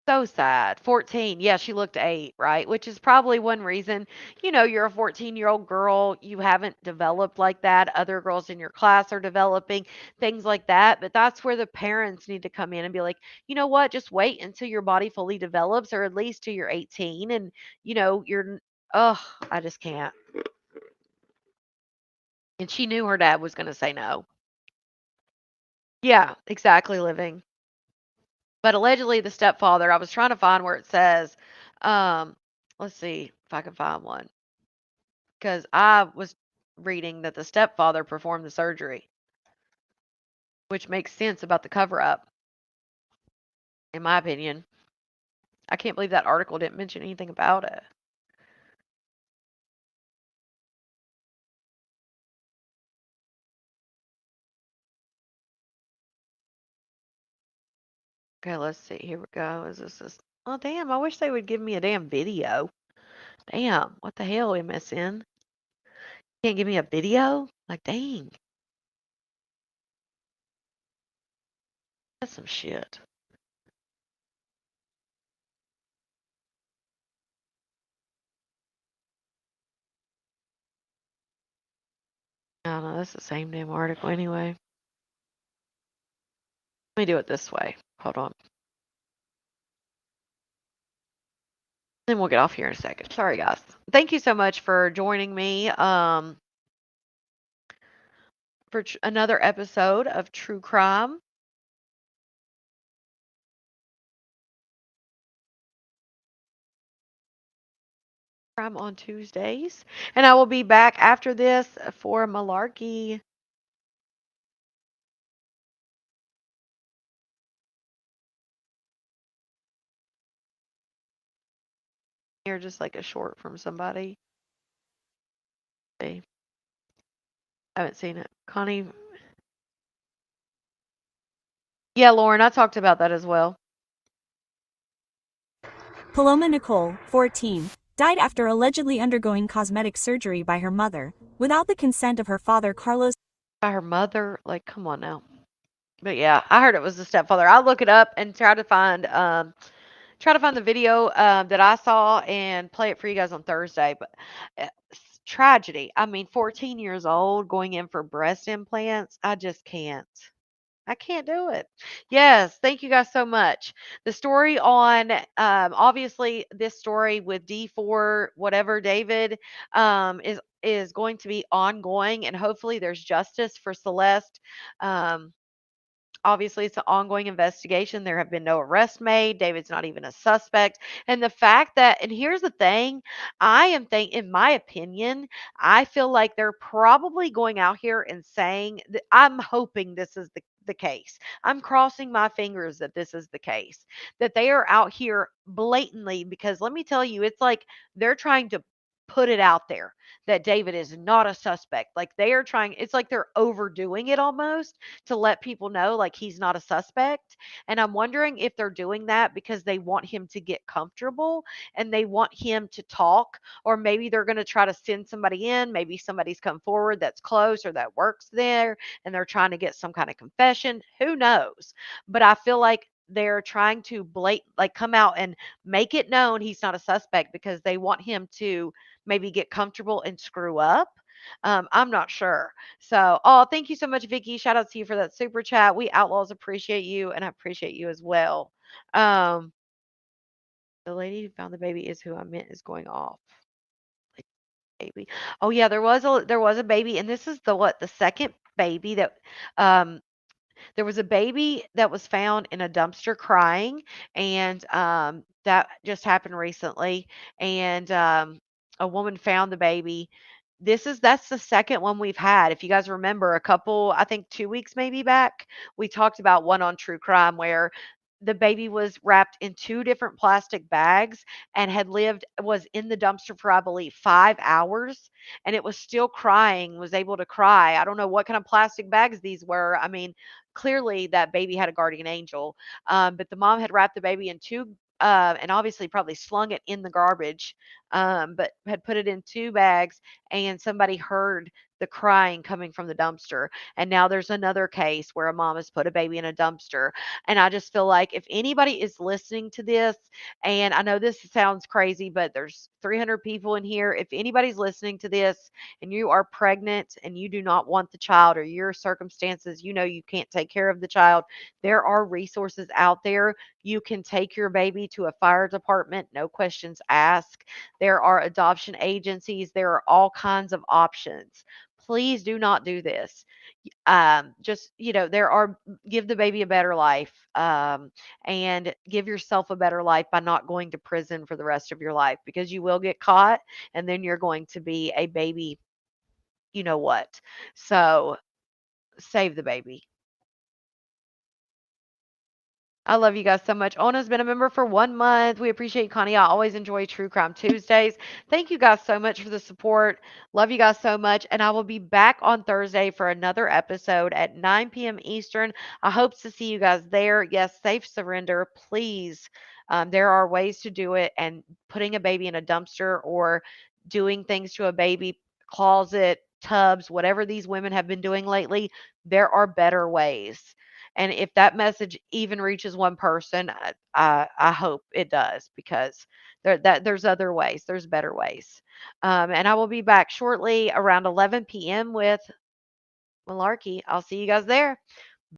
So sad. 14. Yeah, she looked 8, right? Which is probably one reason, you're a 14-year-old girl, you haven't developed like that. Other girls in your class are developing, things like that. But that's where the parents need to come in and be like, you know what? Just wait until your body fully develops, or at least till you're 18. And, I just can't. And she knew her dad was going to say no. Yeah, exactly, Living. But allegedly, the stepfather, I was trying to find where it says, let's see if I can find one. Because I was reading that the stepfather performed the surgery, which makes sense about the cover up, in my opinion. I can't believe that article didn't mention anything about it. Okay, let's see. Here we go. Is this? Oh, damn. I wish they would give me a damn video. Damn. What the hell, MSN? Can't give me a video? Like, dang. That's some shit. I don't know. That's the same damn article anyway. Let me do it this way. Hold on. Then we'll get off here in a second. Sorry, guys. Thank you so much for joining me for another episode of True Crime. Crime on Tuesdays. And I will be back after this for Malarkey. Here, just like a short from somebody. I haven't seen it. Connie. Yeah, Lauren, I talked about that as well. Paloma Nicole, 14, died after allegedly undergoing cosmetic surgery by her mother, without the consent of her father, Carlos. By her mother? Like, come on now. But yeah, I heard it was the stepfather. I'll look it up and try to find the video that I saw and play it for you guys on Thursday. But tragedy. I mean, 14 years old going in for breast implants. I just can't. I can't do it. Yes, thank you guys so much. The story on obviously this story with D4 whatever David is going to be ongoing, and hopefully there's justice for Celeste. Obviously, it's an ongoing investigation. There have been no arrests made. David's not even a suspect. And the fact that, and here's the thing, in my opinion, I feel like they're probably going out here and saying that I'm hoping this is the case. I'm crossing my fingers that this is the case, that they are out here blatantly, because let me tell you, it's like they're trying to put it out there that David is not a suspect. Like they are trying, it's like they're overdoing it almost to let people know like he's not a suspect. And I'm wondering if they're doing that because they want him to get comfortable and they want him to talk, or maybe they're going to try to send somebody in. Maybe somebody's come forward that's close or that works there and they're trying to get some kind of confession. Who knows? But I feel like they're trying to come out and make it known he's not a suspect because they want him to maybe get comfortable and screw up. I'm not sure. So, oh, thank you so much, Vicky. Shout out to you for that super chat. We Outlaws appreciate you, and I appreciate you as well. The lady who found the baby is who I meant is going off. Baby. Oh yeah, there was a baby, and this is the second baby that there was a baby that was found in a dumpster crying, and that just happened recently. And a woman found the baby. That's the second one we've had. If you guys remember, I think 2 weeks maybe back, we talked about one on True Crime where the baby was wrapped in two different plastic bags and was in the dumpster for, I believe, 5 hours, and it was still crying, was able to cry. I don't know what kind of plastic bags these were. I mean, clearly that baby had a guardian angel. But the mom had wrapped the baby in two, and obviously probably slung it in the garbage, but had put it in two bags, and somebody heard the crying coming from the dumpster. And now there's another case where a mom has put a baby in a dumpster. And I just feel like if anybody is listening to this, and I know this sounds crazy, but there's 300 people in here. If anybody's listening to this and you are pregnant and you do not want the child, or your circumstances, you can't take care of the child, there are resources out there. You can take your baby to a fire department, no questions asked. There are adoption agencies. There are all kinds of options. Please do not do this. Give the baby a better life, and give yourself a better life by not going to prison for the rest of your life, because you will get caught and then you're going to be a baby, you know what. So save the baby. I love you guys so much. Ona's been a member for 1 month. We appreciate you, Connie. I always enjoy True Crime Tuesdays. Thank you guys so much for the support. Love you guys so much. And I will be back on Thursday for another episode at 9 p.m. Eastern. I hope to see you guys there. Yes, safe surrender, please. There are ways to do it, and putting a baby in a dumpster or doing things to a baby closet, tubs, whatever these women have been doing lately, there are better ways. And if that message even reaches one person, I hope it does, because there's other ways. There's better ways. And I will be back shortly around 11 p.m. with Malarkey. I'll see you guys there.